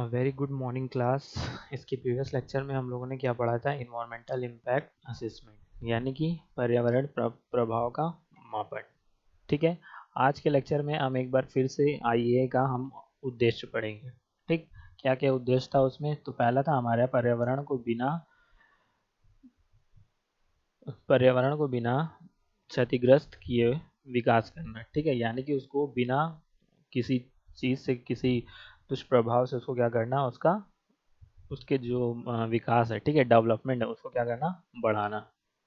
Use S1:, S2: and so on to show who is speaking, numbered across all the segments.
S1: Very good morning class. इसके previous lecture में हम लोगों ने क्या पढ़ा था? इन्वायरमेंटल इम्पैक्ट असेसमेंट, यानी कि पर्यावरण प्रभाव का मापन। ठीक है। आज के लेक्चर में हम एक बार फिर से आईए का हम उद्देश्य पढ़ेंगे। ठीक। क्या क्या उद्देश्य था उसमें? तो पहला था हमारे पर्यावरण को बिना क्षतिग्रस्त किए विकास करना। ठीक है, यानी कि उसको बिना किसी चीज़ से, किसी दुष्प्रभाव से उसको क्या करना, उसका उसके जो विकास है, ठीक है, डेवलपमेंट है, उसको क्या करना, बढ़ाना।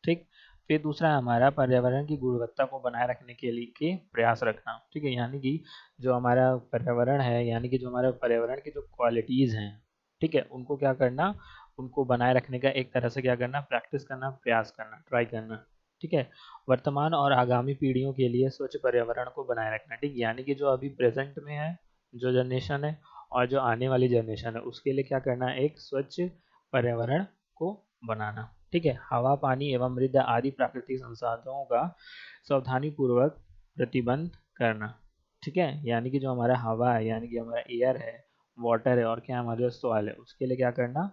S1: ठीक। फिर दूसरा है हमारा पर्यावरण की गुणवत्ता को बनाए रखने के लिए के प्रयास रखना। ठीक है, यानी कि जो हमारा पर्यावरण है, यानी कि जो हमारे पर्यावरण की जो क्वालिटीज़ हैं, ठीक है, उनको क्या करना, उनको बनाए रखने का एक तरह से क्या करना, प्रैक्टिस करना, प्रयास करना, ट्राई करना। ठीक है। वर्तमान और आगामी पीढ़ियों के लिए स्वच्छ पर्यावरण को बनाए रखना। ठीक, यानी कि जो अभी प्रेजेंट में है, जो जनरेशन है, और जो आने वाली जनरेशन है, उसके लिए क्या करना है, एक स्वच्छ पर्यावरण को बनाना। ठीक है। हवा, पानी एवं मृदा आदि प्राकृतिक संसाधनों का सावधानी पूर्वक प्रतिबंध करना। ठीक है, यानी कि जो हमारा हवा है, यानी कि हमारा एयर है, वाटर है, और क्या हमारे सॉइल है, उसके लिए क्या करना,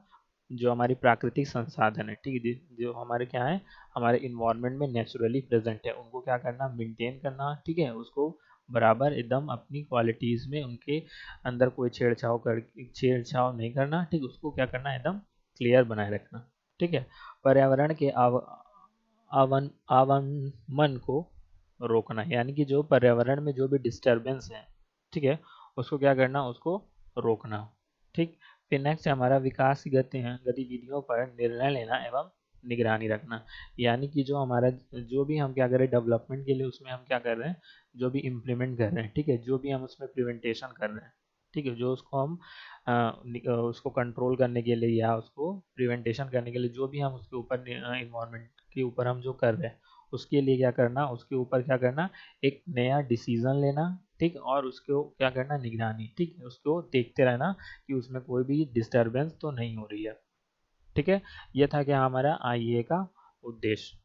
S1: जो हमारी प्राकृतिक संसाधन है, ठीक है, जो हमारे क्या है, हमारे इन्वायरमेंट में नेचुरली प्रेजेंट है, उनको क्या करना, मेंटेन करना। ठीक है, उसको बराबर एकदम अपनी क्वालिटीज़ में उनके अंदर कोई छेड़छाड़ नहीं करना। ठीक, उसको क्या करना, एकदम क्लियर बनाए रखना। ठीक है। पर्यावरण के आवागमन को रोकना, यानी कि जो पर्यावरण में जो भी डिस्टरबेंस है, ठीक है, उसको क्या करना, उसको रोकना। ठीक। फिर नेक्स्ट है हमारा विकास की गतिविधियों पर निर्णय लेना एवं निगरानी रखना, यानी कि जो हमारा, जो भी हम क्या कर रहे हैं डेवलपमेंट के लिए, उसमें हम क्या कर रहे हैं, जो भी इम्प्लीमेंट कर रहे हैं, ठीक है, जो भी हम उसमें प्रिवेंटेशन कर रहे हैं, ठीक है, जो उसको हम उसको कंट्रोल करने के लिए या उसको प्रिवेंटेशन करने के लिए, जो भी हम उसके ऊपर इन्वायरमेंट के ऊपर हम जो कर रहे हैं, उसके लिए क्या करना, उसके ऊपर क्या करना, एक नया डिसीजन लेना। ठीक, और उसको क्या करना, निगरानी। ठीक है, उसको देखते रहना कि उसमें कोई भी डिस्टरबेंस तो नहीं हो रही है। ठीक है। ये था क्या हमारा आईए का उद्देश्य।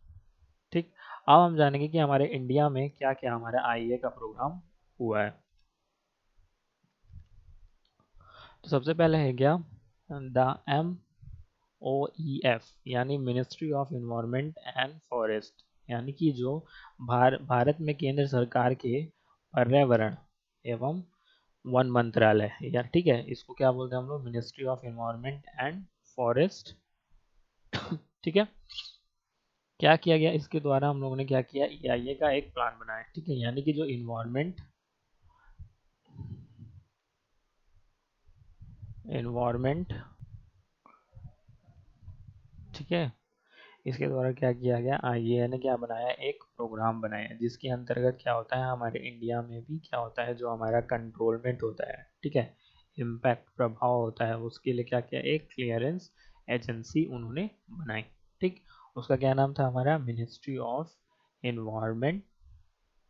S1: ठीक। अब हम जानेंगे कि हमारे इंडिया में क्या क्या हमारा आईए का प्रोग्राम हुआ है। तो सबसे पहले है क्या, द MOEF, यानी ministry of environment and forest, यानी कि जो भारत में केंद्र सरकार के पर्यावरण एवं वन मंत्रालय, या ठीक है, इसको क्या बोलते हैं हम लोग, ministry of environment and forest. ठीक है। क्या किया गया इसके द्वारा, हम लोगों ने क्या किया, EIA का एक प्लान बनाया। ठीक है, यानी कि जो इन्वायरमेंट, ठीक है, इसके द्वारा क्या किया गया, आईए ने क्या बनाया, एक प्रोग्राम बनाया, जिसके अंतर्गत क्या होता है, हमारे इंडिया में भी क्या होता है, जो हमारा कंट्रोलमेंट होता है, ठीक है, इम्पैक्ट प्रभाव होता है, उसके लिए क्या किया, एक क्लियरेंस एजेंसी उन्होंने बनाई। ठीक। उसका क्या नाम था, हमारा ministry of environment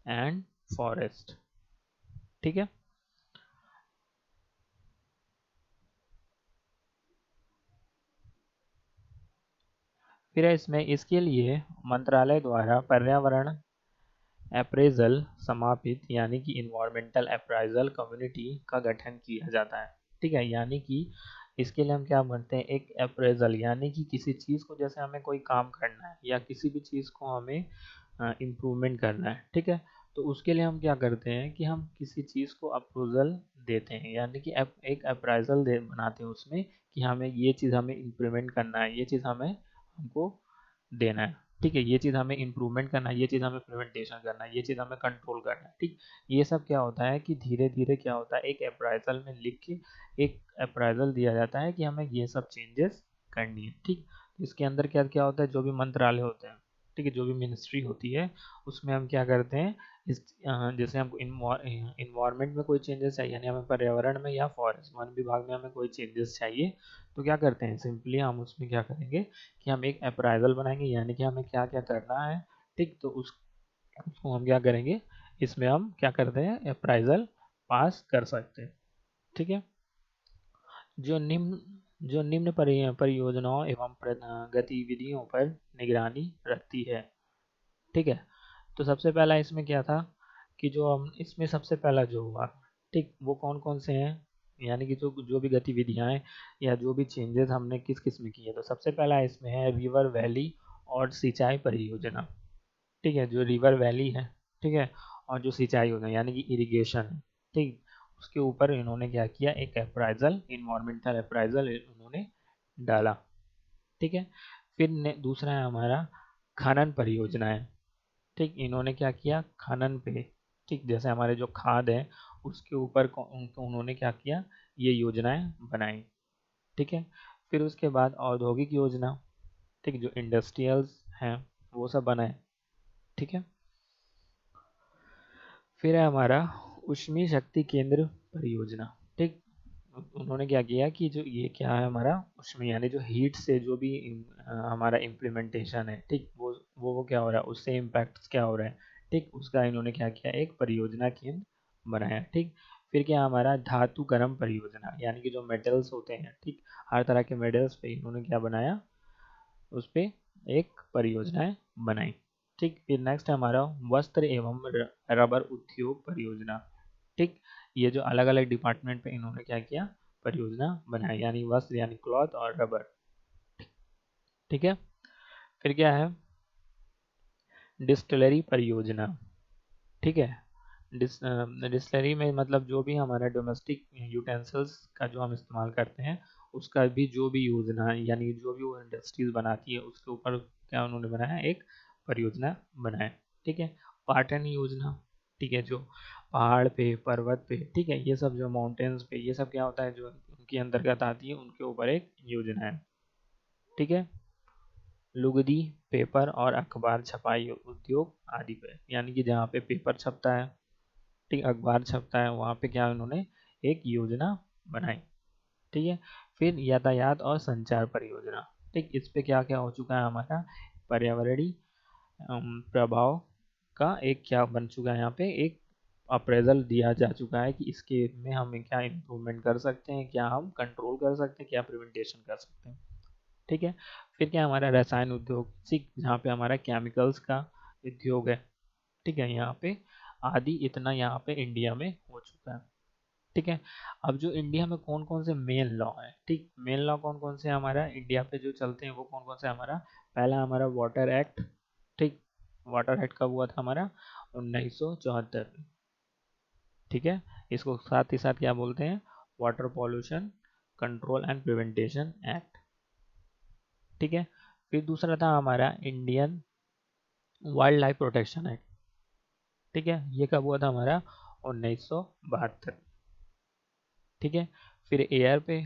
S1: and forest. ठीक है। फिर इसमें इसके लिए मंत्रालय द्वारा पर्यावरण अप्रेजल समापित, यानी कि इन्वायरमेंटल अप्राइजल कम्युनिटी का गठन किया जाता है। ठीक है, यानी कि इसके लिए हम क्या बनते हैं, एक अप्रेजल, यानी कि किसी चीज़ को, जैसे हमें कोई काम करना है या किसी भी चीज़ को हमें इम्प्रूवमेंट करना है, ठीक है, तो उसके लिए हम क्या करते हैं कि हम किसी चीज़ को अप्रूवल देते हैं, यानी कि एक अप्राइजल दे बनाते हैं उसमें, कि हमें ये चीज़ हमें इम्प्लीमेंट करना है, ये चीज़ हमें हमको देना है। ठीक है, ये चीज़ हमें इम्प्रूवमेंट करना है, ये चीज़ हमें प्रिवेंटेशन करना है, ये चीज़ हमें कंट्रोल करना है। ठीक। ये सब क्या होता है कि धीरे धीरे क्या होता है, एक अप्राइजल में लिख के एक अप्राइजल दिया जाता है कि हमें ये सब चेंजेस करनी है। ठीक। इसके अंदर क्या क्या होता है, जो भी मंत्रालय होते हैं, ठीक है, जो भी मिनिस्ट्री होती है, उसमें हम क्या करते हैं, इस जैसे हमको इन्वायरमेंट में कोई चेंजेस चाहिए, यानी हमें पर्यावरण में या फॉरेस्ट वन विभाग में हमें कोई चेंजेस चाहिए, तो क्या करते हैं, सिंपली हम उसमें क्या करेंगे कि हम एक अप्राइजल बनाएंगे, यानी कि हमें क्या क्या करना है। ठीक, तो उसको हम क्या करेंगे, इसमें हम क्या करते हैं, अप्राइजल पास कर सकते हैं। ठीक है। जो निम्न जो निम्न परियोजनाओं एवं गतिविधियों पर निगरानी रखती है। ठीक है। तो सबसे पहला इसमें क्या था कि जो हम इसमें सबसे पहला जो हुआ, ठीक, वो कौन कौन से हैं, यानी कि जो जो भी गतिविधियां हैं या जो भी चेंजेस हमने किस किस में किए, तो सबसे पहला इसमें है रिवर वैली और सिंचाई परियोजना। ठीक है, जो रिवर वैली है, ठीक है, और जो सिंचाई योजना यानी कि इरिगेशन है, ठीक, उसके ऊपर इन्होंने क्या किया, एक अप्राइजल, इन्वायरमेंटल अप्राइजल इन्होंने डाला। ठीक है, फिर दूसरा है हमारा खनन परियोजना है। ठीक, इन्होंने क्या किया, खनन पे, ठीक, जैसे हमारे जो खाद है उसके ऊपर उन्होंने क्या किया, ये योजनाएं बनाई। ठीक है, फिर उसके बाद औद्योगिक योजना, ठीक, जो इंडस्ट्रियल्स हैं वो सब बनाए। ठीक है, फिर है हमारा उष्मी शक्ति केंद्र परियोजना। ठीक, उन्होंने क्या किया कि जो ये क्या है हमारा उष्मी यानी जो हीट से जो भी हमारा इम्प्लीमेंटेशन है, ठीक, वो क्या हो रहा है, उससे इम्पैक्ट क्या हो रहा है, ठीक, उसका इन्होंने क्या किया, एक परियोजना केंद्र बनाया। ठीक, फिर क्या हमारा धातु कर्म परियोजना, यानी कि जो मेटल्स होते हैं, ठीक, हर तरह के मेटल्स पे इन्होंने क्या बनाया, उस पे एक परियोजनाएं बनाई। ठीक, फिर नेक्स्ट है हमारा वस्त्र एवं रबर उद्योग परियोजना। ठीक, ये जो अलग अलग डिपार्टमेंट पे इन्होंने क्या किया, परियोजना बनाई, यानी वस्त्र यानी क्लॉथ और रबर। ठीक है, फिर क्या है डिस्टिलरी परियोजना। ठीक है, डिस्टिलरी में मतलब जो भी हमारा डोमेस्टिक यूटेंसिल्स का जो हम इस्तेमाल करते हैं उसका भी जो भी योजना है, यानी जो भी वो इंडस्ट्रीज बनाती है उसके ऊपर क्या उन्होंने बनाया, एक परियोजना बनाया। ठीक है, पाटन योजना, ठीक है, जो पहाड़ पे, पर्वत पे, ठीक है, ये सब जो माउंटेन्स पे, ये सब क्या होता है, जो उनके अंतर्गत आती है उनके ऊपर एक योजना है। ठीक है, लुगदी, पेपर और अखबार छपाई उद्योग आदि पे, यानी कि जहाँ पे पेपर छपता है, ठीक, अखबार छपता है, वहाँ पे क्या उन्होंने एक योजना बनाई। ठीक है, फिर यातायात और संचार परियोजना। ठीक, इस पे क्या क्या हो चुका है हमारा, पर्यावरणीय प्रभाव का एक क्या बन चुका है, यहाँ पे एक अप्रेजल दिया जा चुका है कि इसके में हम क्या इम्प्रूवमेंट कर सकते हैं, क्या हम कंट्रोल कर सकते हैं, क्या प्रिवेंटेशन कर सकते हैं। ठीक है, फिर क्या हमारा रसायन उद्योग, ठीक, जहाँ पे हमारा केमिकल्स का उद्योग है। ठीक है, यहाँ पे आदि इतना यहाँ पे इंडिया में हो चुका है। ठीक है, अब जो इंडिया में कौन कौन से मेन लॉ है, ठीक, मेन लॉ कौन कौन से हमारा इंडिया पे जो चलते हैं वो कौन कौन से हमारा, पहला हमारा वाटर एक्ट। ठीक, वाटर एक्ट कब हुआ था हमारा, 1974 में। ठीक है, इसको साथ ही साथ क्या बोलते हैं, water pollution control and prevention act. ठीक है, फिर दूसरा था हमारा Indian wild life protection act. ठीक है, ये कब हुआ था हमारा, 1972। ठीक है, फिर एयर पे,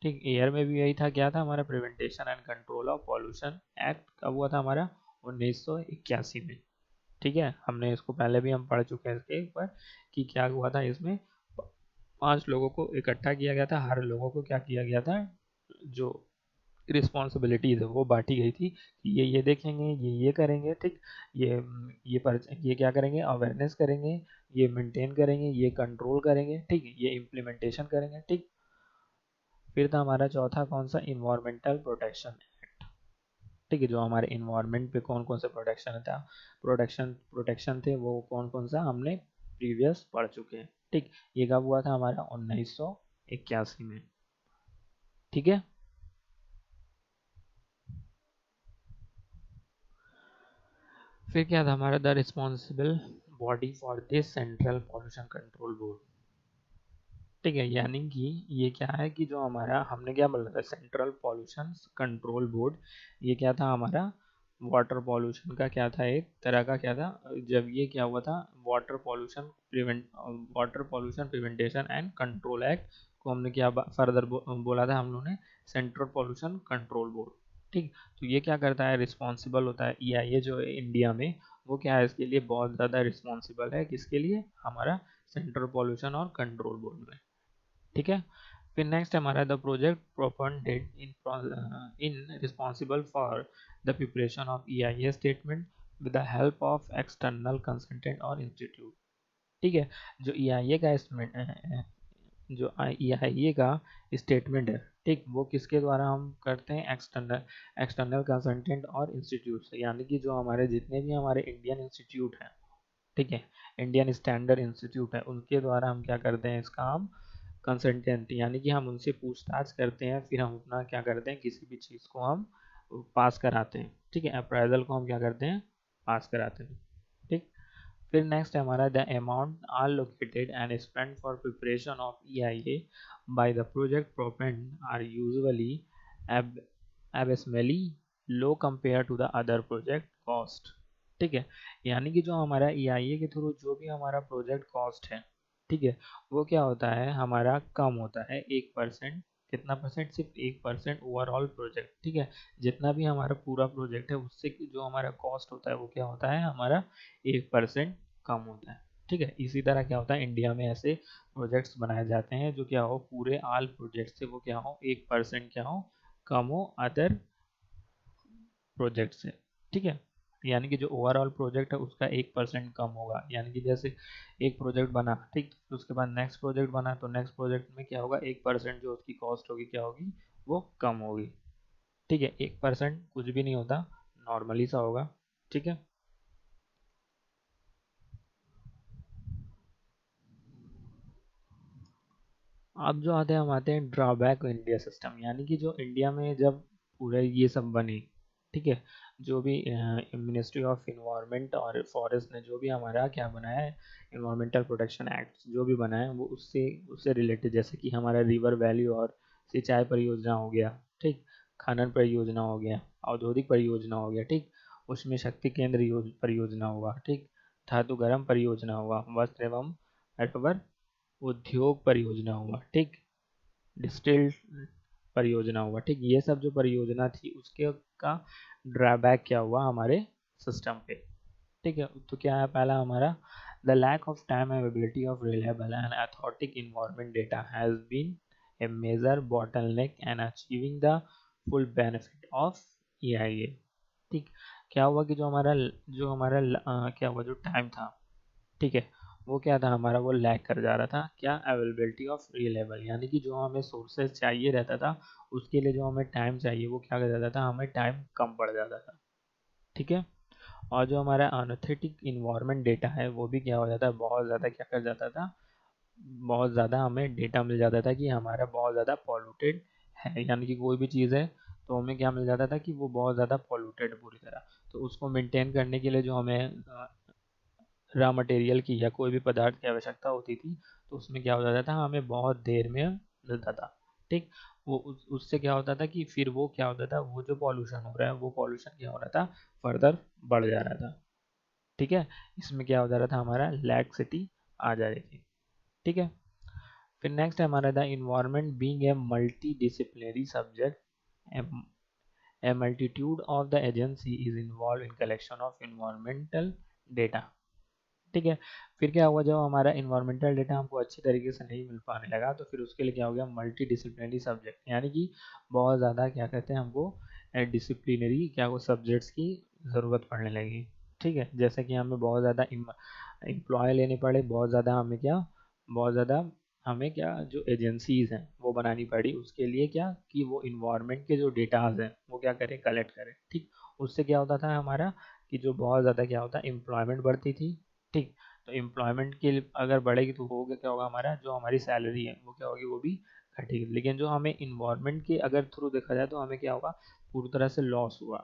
S1: ठीक, एयर में भी यही था, क्या था हमारा, prevention and control of pollution act कब हुआ था हमारा, 1981 में। ठीक है, हमने इसको पहले भी हम पढ़ चुके हैं इसके ऊपर कि क्या हुआ था इसमें, 5 लोगों को इकट्ठा किया गया था, हर लोगों को क्या किया गया था, जो रिस्पॉन्सिबिलिटीज है वो बांटी गई थी कि ये देखेंगे, ये करेंगे, ठीक, ये क्या करेंगे, अवेयरनेस करेंगे, ये मेंटेन करेंगे, ये कंट्रोल करेंगे, ठीक, ये इम्प्लीमेंटेशन करेंगे। ठीक, फिर था हमारा चौथा कौन सा, इन्वायरमेंटल प्रोटेक्शन एक्ट। ठीक है, जो हमारे इन्वायरमेंट पे कौन कौन सा प्रोटेक्शन था, प्रोटेक्शन थे वो कौन कौन सा हमने प्रीवियस पढ़ चुके हैं। ठीक, ये कब हुआ था हमारा, 1981 में। ठीक है, फिर क्या था हमारा, the responsible body for this central pollution control board. ठीक है, यानी कि ये क्या है कि जो हमारा हमने क्या बोला था, सेंट्रल पॉल्यूशन कंट्रोल बोर्ड, ये क्या था हमारा, वाटर पॉल्यूशन का क्या था, एक तरह का क्या था, जब ये क्या हुआ था, water pollution prevent water pollution prevention and control act को हमने क्या फर्दर बोला था हम लोगों ने, सेंट्रल पॉल्यूशन कंट्रोल बोर्ड। ठीक, तो ये क्या करता है, रिस्पॉन्सिबल होता है, या ये जो है इंडिया में वो क्या है, इसके लिए बहुत ज़्यादा रिस्पॉन्सिबल है, किसके लिए, हमारा सेंट्रल पॉल्यूशन और कंट्रोल बोर्ड में। ठीक है, फिर नेक्स्ट हमारा the project proponent in responsible for the preparation of EIA statement with the help of external consultant और इंस्टीट्यूट। ठीक है, जो EIA का एस्टिमेट, जो EIA का स्टेटमेंट है, ठीक, वो किसके द्वारा हम करते हैं, एक्सटर्नल कंसल्टेंट और इंस्टीट्यूट से, यानी कि जो हमारे जितने भी हमारे इंडियन इंस्टीट्यूट हैं, ठीक है, इंडियन स्टैंडर्ड इंस्टीट्यूट है, उनके द्वारा हम क्या करते हैं, इसका हम कंसल्टेंट यानी कि हम उनसे पूछताछ करते हैं, फिर हम अपना क्या करते हैं, किसी भी चीज़ को हम पास कराते हैं। ठीक है, अप्राइजल को हम क्या करते हैं, पास कराते हैं। ठीक। फिर नेक्स्ट है हमारा the amount allocated and spent for preparation of EIA by the project proponent are usually ab abysmally low compared to the other project cost। ठीक है, यानी कि जो हमारा EIA के थ्रू जो भी हमारा प्रोजेक्ट कॉस्ट है, ठीक है, वो क्या होता है, हमारा कम होता है 1%। कितना परसेंट, सिर्फ 1% ओवरऑल प्रोजेक्ट। ठीक है, जितना भी हमारा पूरा प्रोजेक्ट है उससे जो हमारा कॉस्ट होता है वो क्या होता है, हमारा 1% कम होता है। ठीक है, इसी तरह क्या होता है, इंडिया में ऐसे प्रोजेक्ट्स बनाए जाते हैं जो क्या हो, पूरे ऑल प्रोजेक्ट से वो क्या हो, 1% क्या हो, कम हो अदर प्रोजेक्ट से। ठीक है, यानी कि जो ओवरऑल प्रोजेक्ट है उसका 1% कम होगा, यानी कि जैसे एक प्रोजेक्ट बना, ठीक, तो उसके बाद नेक्स्ट प्रोजेक्ट बना, तो नेक्स्ट प्रोजेक्ट में क्या होगा, 1% जो उसकी कॉस्ट होगी क्या होगी, वो कम होगी। ठीक है, 1% कुछ भी नहीं होता, नॉर्मली सा होगा। ठीक है। अब जो आते हैं, हम आते हैं ड्रॉबैक इंडिया सिस्टम, यानी कि जो इंडिया में जब पूरे ये सब बने, ठीक है, जो भी मिनिस्ट्री ऑफ इन्वायरमेंट और फॉरेस्ट ने जो भी हमारा क्या बनाया है, इन्वायरमेंटल प्रोटेक्शन एक्ट जो भी बनाया है, वो उससे उससे रिलेटेड, जैसे कि हमारा रिवर वैली और सिंचाई परियोजना हो गया, ठीक, खनन परियोजना हो गया, औद्योगिक परियोजना हो गया, ठीक, उसमें शक्ति केंद्र परियोजना होगा, ठीक, धातु गर्म परियोजना होगा, वस्त्र एवं रबर उद्योग परियोजना हुआ, ठीक, डिस्टिल परियोजना हुआ, ठीक, ये सब जो परियोजना थी उसके का ड्रॉबैक क्या हुआ हमारे सिस्टम पे। ठीक है, तो क्या है पहला हमारा, the lack of time availability of reliable and authentic environment data has been a major bottleneck and achieving the full benefit of EIA। ठीक, क्या हुआ कि क्या हुआ, जो टाइम था, ठीक है, वो क्या था हमारा, वो लैग कर जा रहा था, क्या, अवेलेबिलिटी ऑफ रिलेबल, यानी कि जो हमें सोर्सेज चाहिए रहता था उसके लिए जो हमें टाइम चाहिए वो क्या कर जाता था, हमें टाइम कम पड़ जाता था। ठीक है, और जो हमारा अनोथेटिक इन्वायरमेंट डेटा है वो भी क्या हो जाता है, बहुत ज़्यादा क्या कर जाता था, बहुत ज़्यादा हमें डेटा मिल जाता था कि हमारा बहुत ज़्यादा पॉल्यूटेड है, यानी कि कोई भी चीज़ है तो हमें क्या मिल जाता था कि वो बहुत ज़्यादा पॉल्यूटेड पूरी तरह। तो उसको मेंटेन करने के लिए जो हमें रॉ मटेरियल की या कोई भी पदार्थ की आवश्यकता होती थी, तो उसमें क्या हो जाता था, हमें बहुत देर में मिलता था। ठीक, वो उससे क्या होता था कि फिर वो क्या होता था, वो जो पॉल्यूशन हो रहा है वो पॉल्यूशन क्या हो रहा था, फर्दर बढ़ जा रहा था। ठीक है, इसमें क्या हो जा रहा था, हमारा लैक्सिटी आ जा रही थी। ठीक है, फिर नेक्स्ट है हमारा the environment being a multi disciplinary subject, a multitude of the agency is involved in collection of environmental data। ठीक है, फिर क्या हुआ, जब हमारा इन्वायरमेंटल डेटा हमको अच्छी तरीके से नहीं मिल पाने लगा, तो फिर उसके लिए क्या हो गया, मल्टी डिसिप्लिनरी सब्जेक्ट, यानी कि बहुत ज़्यादा क्या कहते हैं हमको, डिसिप्लिनरी क्या वो सब्जेक्ट्स की ज़रूरत पड़ने लगी। ठीक है, जैसे कि हमें बहुत ज़्यादा एम्प्लॉय लेने पड़े, बहुत ज़्यादा हमें क्या, बहुत ज़्यादा हमें क्या, जो एजेंसीज़ हैं वो बनानी पड़ी, उसके लिए क्या कि वो इन्वायरमेंट के जो डेटाज हैं वो क्या करें, कलेक्ट करें। ठीक, उससे क्या होता था हमारा कि जो बहुत ज़्यादा क्या होता है, एम्प्लॉयमेंट बढ़ती थी। ठीक, तो एम्प्लॉयमेंट के अगर बढ़ेगी तो होगा क्या होगा, हमारा जो हमारी सैलरी है वो क्या होगी, वो भी घटेगी। लेकिन जो हमें इन्वायरमेंट के अगर थ्रू देखा जाए तो हमें क्या होगा, पूरी तरह से लॉस हुआ।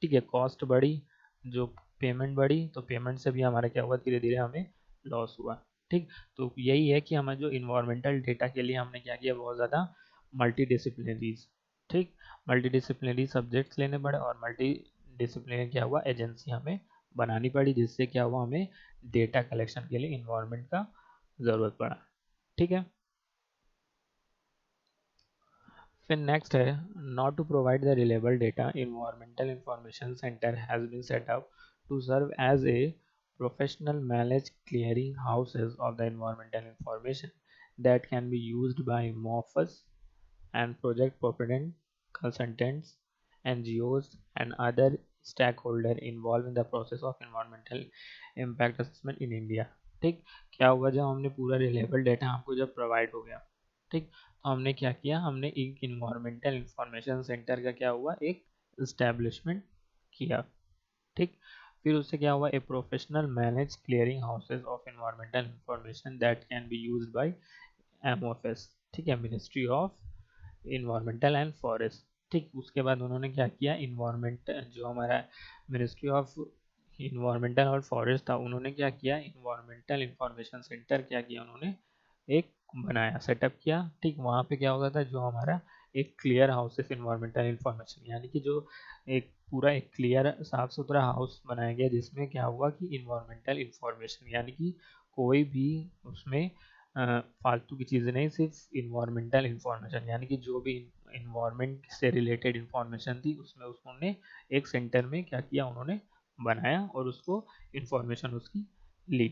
S1: ठीक है, कॉस्ट बढ़ी, जो पेमेंट बढ़ी, तो पेमेंट से भी हमारा क्या हुआ, धीरे धीरे हमें लॉस हुआ। ठीक, तो यही है कि हमें जो इन्वायरमेंटल डेटा के लिए हमने क्या किया, बहुत ज़्यादा मल्टी डिसिप्लिनरीज, ठीक, मल्टी डिसिप्लिनरी सब्जेक्ट्स लेने पड़े, और मल्टी डिसिप्लिनरी क्या हुआ, एजेंसी हमें बनानी पड़ी, जिससे क्या हुआ, हमें डेटा कलेक्शन के लिए इन्वायरमेंट का ज़रूरत पड़ा। ठीक है, फिर नेक्स्ट है, not to provide the reliable data, environmental information centre has been set up to serve as a professional managed clearing houses of the environmental information that can be used by MOFs and project proponent, consultants, NGOs, and other stakeholders involved in the process of environmental impact assessment in India। ठीक, क्या हुआ, जब हमने पूरा reliable data हमको जब provide हो गया, ठीक, तो हमने क्या किया, हमने एक इन्वायरमेंटल इंफॉर्मेशन सेंटर का क्या हुआ, एक इस्टेब्लिशमेंट किया। ठीक, फिर उससे क्या हुआ, a professional manage clearing houses of environmental information that can be used by MOFs। ठीक है, ministry of environmental and forest. ठीक, उसके बाद उन्होंने क्या किया, इन्वायरमेंट जो हमारा मिनिस्ट्री ऑफ इन्वायरमेंटल और फॉरेस्ट था, उन्होंने क्या किया, इन्वायरमेंटल इंफॉर्मेशन सेंटर क्या किया उन्होंने, एक बनाया, सेटअप किया। ठीक, वहाँ पे क्या होता था, जो हमारा एक क्लियर हाउसेस इन्वायरमेंटल इंफॉर्मेशन, यानी कि जो एक पूरा एक क्लियर साफ सुथरा हाउस बनाया गया, जिसमें क्या हुआ कि इन्वायरमेंटल इंफॉर्मेशन, यानी कि कोई भी उसमें फालतू की चीज़ें नहीं, सिर्फ इन्वायरमेंटल इंफॉर्मेशन, यानी कि जो भी इन्वायरमेंट से रिलेटेड इंफॉर्मेशन थी उसमें उन्होंने एक सेंटर में क्या किया, उन्होंने बनाया और उसको इंफॉर्मेशन उसकी ली।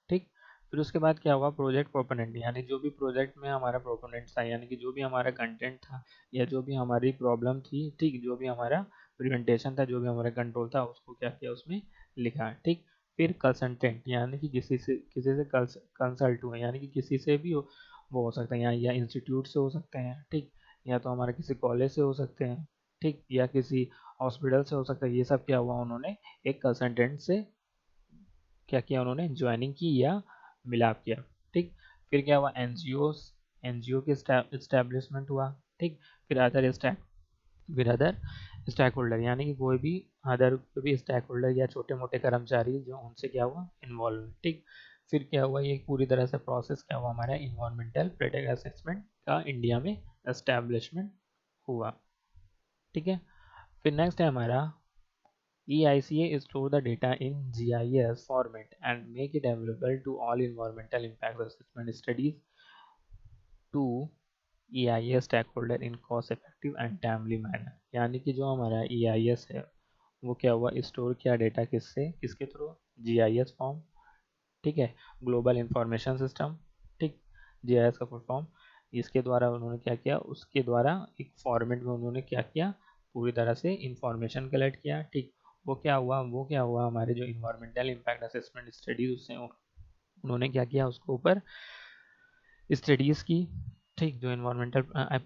S1: ठीक, फिर उसके बाद क्या हुआ, प्रोजेक्ट प्रोपोनेंट, यानी जो भी प्रोजेक्ट में हमारा प्रोपोनेंट था, यानी कि जो भी हमारा कंटेंट था या जो भी हमारी प्रॉब्लम थी, ठीक, जो भी हमारा प्रिवेंटेशन था, जो भी हमारा कंट्रोल था, उसको क्या किया, उसमें लिखा। ठीक, फिर कंसल्टेंट, यानी कि किसी से कंसल्ट हुए, यानी कि किसी से भी वो हो सकता है, या इंस्टीट्यूट से हो सकते हैं, ठीक, या तो हमारे किसी कॉलेज से हो सकते हैं, ठीक, या किसी हॉस्पिटल से हो सकता है। ये सब क्या हुआ, उन्होंने एक कंसल्टेंट से क्या किया, उन्होंने ज्वाइनिंग की या मिलाप किया। ठीक, फिर क्या हुआ, एनजीओ की इस्टेब्लिशमेंट हुआ। ठीक, फिर अदर स्टैक होल्डर, यानी कि कोई भी अदर कोई भी स्टैक होल्डर या छोटे मोटे कर्मचारी जो उनसे क्या हुआ, इन्वॉल्व। ठीक, फिर क्या हुआ, ये पूरी तरह से प्रोसेस क्या हुआ, हमारा इन्वायरमेंटल प्रोटेक्ट असेसमेंट का इंडिया में एस्टेब्लिशमेंट हुआ। ठीक है, फिर नेक्स्ट है हमारा EICA store the data in GIS format and make it available to all environmental impact assessment studies to EIS stakeholder in cost effective and timely manner। यानी कि जो हमारा EIS है वो क्या हुआ, स्टोर किया डेटा किससे, किसके थ्रू, GIS फॉर्म। ठीक है, ग्लोबल इंफॉर्मेशन सिस्टम। ठीक, GIS का फुल फॉर्म, इसके द्वारा उन्होंने क्या किया, उसके द्वारा एक फॉर्मेट में उन्होंने क्या किया, पूरी तरह से इंफॉर्मेशन कलेक्ट किया। ठीक, वो क्या हुआ हमारे जो इन्वायरमेंटल इम्पैक्ट असेसमेंट स्टडीज, उससे उन्होंने क्या किया, उसके ऊपर स्टडीज़ की। ठीक, जो इन्वायरमेंटल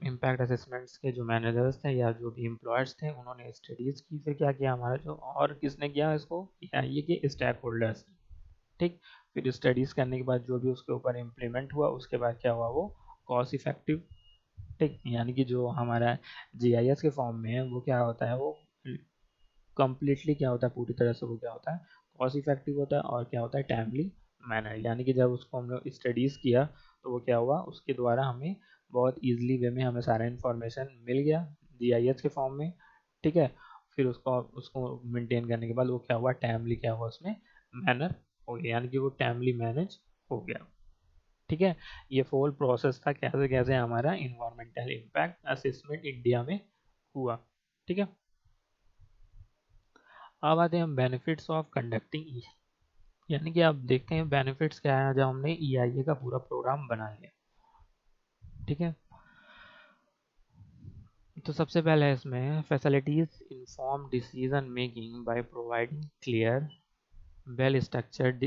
S1: इम्पैक्ट असेसमेंट्स के जो मैनेजर्स थे या जो भी एम्प्लॉयर्स थे, उन्होंने स्टडीज़ की। फिर क्या किया हमारा जो, और किसने किया इसको, ये कि स्टैक होल्डर्स। ठीक, फिर स्टडीज़ करने के बाद जो भी उसके ऊपर इम्प्लीमेंट हुआ, उसके बाद क्या हुआ, वो कॉस्ट इफेक्टिव। ठीक, यानी कि जो हमारा GIS के फॉर्म में है वो क्या होता है, वो कम्प्लीटली क्या होता है, पूरी तरह से वो क्या होता है, कॉस्ट इफेक्टिव होता है, और क्या होता है, टाइमली मैनर। यानी कि जब उसको हम लोग स्टडीज़ किया तो वो क्या हुआ, उसके द्वारा हमें बहुत ईजिली वे में हमें सारा इन्फॉर्मेशन मिल गया GIS के फॉर्म में। ठीक है, फिर उसको उसको मेंटेन करने के बाद वो क्या हुआ, टाइमली क्या हुआ, उसमें मैनर हो गया, यानी कि वो टाइमली मैनेज हो गया। ठीक है, ये फुल प्रोसेस था, कैसे कैसे हमारा इन्वायरमेंटल इम्पैक्ट असेसमेंट इंडिया में हुआ। ठीक है, अब आते हैं हम बेनिफिट्स ऑफ कंडक्टिंग, यानी कि आप देखते हैं बेनिफिट्स क्या है जब हमने EIA का पूरा प्रोग्राम बना लिया। ठीक है, तो सबसे पहले है इसमें facilities inform decision making by providing clear well structured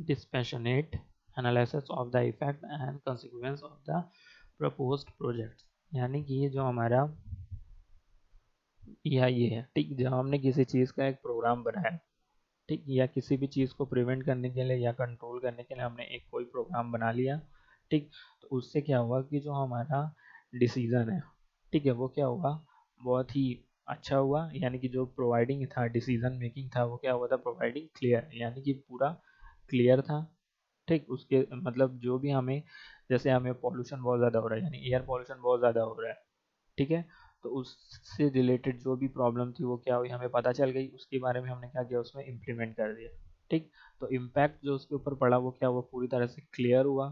S1: dispassionate analysis of the effect and consequence of the proposed project। यानी कि ये जो हमारा EIA है, ठीक, जब हमने किसी चीज़ का एक प्रोग्राम बनाया, ठीक, या किसी भी चीज़ को प्रिवेंट करने के लिए या कंट्रोल करने के लिए हमने एक कोई प्रोग्राम बना लिया। ठीक, तो उससे क्या हुआ कि जो हमारा डिसीजन है, ठीक है, वो क्या हुआ, बहुत ही अच्छा हुआ। यानी कि जो प्रोवाइडिंग था, डिसीजन मेकिंग था, वो क्या हुआ था, प्रोवाइडिंग क्लियर, यानी कि पूरा क्लियर था। ठीक, उसके मतलब जो भी हमें, जैसे हमें पॉल्यूशन बहुत ज़्यादा हो रहा है, यानी एयर पॉल्यूशन बहुत ज़्यादा हो रहा है। ठीक है, तो उससे रिलेटेड जो भी प्रॉब्लम थी वो क्या हुई, हमें पता चल गई, उसके बारे में हमने क्या किया, उसमें इम्प्लीमेंट कर दिया। ठीक, तो इम्पैक्ट जो उसके ऊपर पड़ा वो क्या हुआ, पूरी तरह से क्लियर हुआ।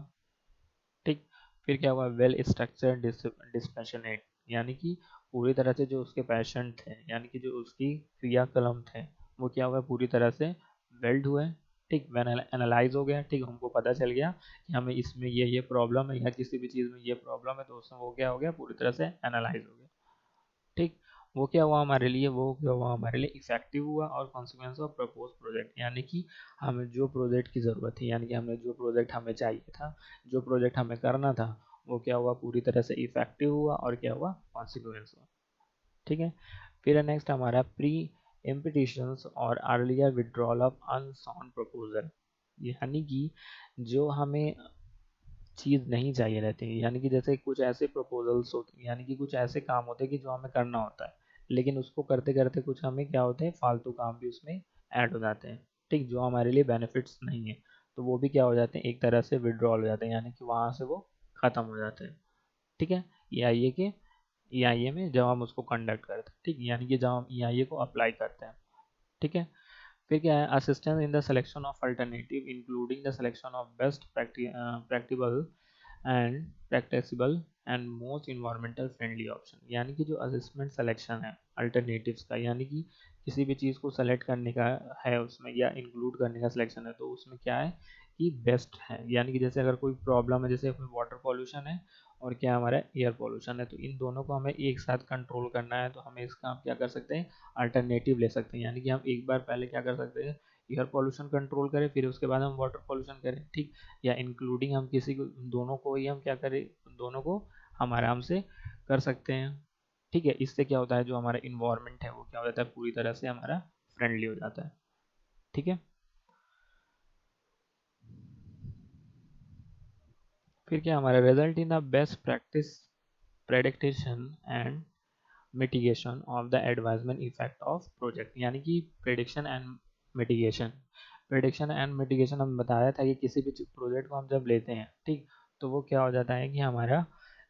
S1: ठीक, फिर क्या हुआ, वेल स्ट्रक्चर्ड डिस्पैशनेट, यानी कि पूरी तरह से जो उसके पैशन थे, यानी कि जो उसकी क्रियाकलम थे, वो क्या हुआ, पूरी तरह से वेल्ड हुए। ठीक, वैन एनालाइज हो गया। ठीक, हमको पता चल गया कि हमें इसमें ये प्रॉब्लम है या किसी भी चीज़ में ये प्रॉब्लम है, तो उसमें वो क्या हो गया, पूरी तरह से एनालाइज हो गया। ठीक, वो क्या हुआ हमारे लिए, वो क्या हुआ हमारे लिए इफेक्टिव हुआ, और कॉन्सिक्वेंस ऑफ प्रपोज प्रोजेक्ट, यानी कि हमें जो प्रोजेक्ट की ज़रूरत थी, यानी कि हमें जो प्रोजेक्ट हमें चाहिए था, जो प्रोजेक्ट हमें करना था, वो क्या हुआ, पूरी तरह से इफेक्टिव हुआ, और क्या हुआ, कॉन्सिक्वेंस हुआ। ठीक है, फिर नेक्स्ट हमारा प्री इम्पिटिशंस और earlier withdrawal of unsound proposal, यानी कि जो हमें चीज़ नहीं चाहिए रहती है, यानी कि जैसे कुछ ऐसे प्रपोजल्स होते हैं, यानी कि कुछ ऐसे काम होते हैं कि जो हमें करना होता है, लेकिन उसको करते करते कुछ हमें क्या होते हैं, फालतू काम भी उसमें ऐड हो जाते हैं, ठीक, जो हमारे लिए बेनिफिट्स नहीं है, तो वो भी क्या हो जाते हैं, एक तरह से विड्रॉल हो जाते हैं, यानी कि वहाँ से वो ख़त्म हो जाते हैं। ठीक है, EIA के EIA में जब हम उसको कंडक्ट करते हैं, ठीक, यानी कि जब हम EIA को अप्लाई करते हैं। ठीक है, फिर क्या है, assistance in the selection of alternative including the selection of best practical and practicable and most environmental friendly option, यानी कि जो असेसमेंट सिलेक्शन है अल्टरनेटिव्स का, यानी कि किसी भी चीज़ को सेलेक्ट करने का है उसमें या इंक्लूड करने का सिलेक्शन है, तो उसमें क्या है कि बेस्ट है, यानी कि जैसे अगर कोई प्रॉब्लम है, जैसे कोई वाटर पॉल्यूशन है और क्या हमारा एयर पॉल्यूशन है, तो इन दोनों को हमें एक साथ कंट्रोल करना है, तो हमें इसका हम क्या कर सकते हैं, अल्टरनेटिव ले सकते हैं, यानी कि हम एक बार पहले क्या कर सकते हैं, एयर पॉल्यूशन कंट्रोल करें, फिर उसके बाद हम वाटर पॉल्यूशन करें, ठीक, या इंक्लूडिंग हम किसी को, दोनों को ही हम क्या करें, दोनों को हम आराम से कर सकते हैं। ठीक है, इससे क्या होता है, जो हमारा इन्वायरमेंट है वो क्या हो जाता है, पूरी तरह से हमारा फ्रेंडली हो जाता है। ठीक है, फिर क्या हमारा result in the best practice prediction and mitigation of the advisement effect of project, यानी कि prediction and mitigation. Prediction and mitigation हम बताया था कि किसी भी प्रोजेक्ट को हम जब लेते हैं, ठीक, तो वो क्या हो जाता है कि हमारा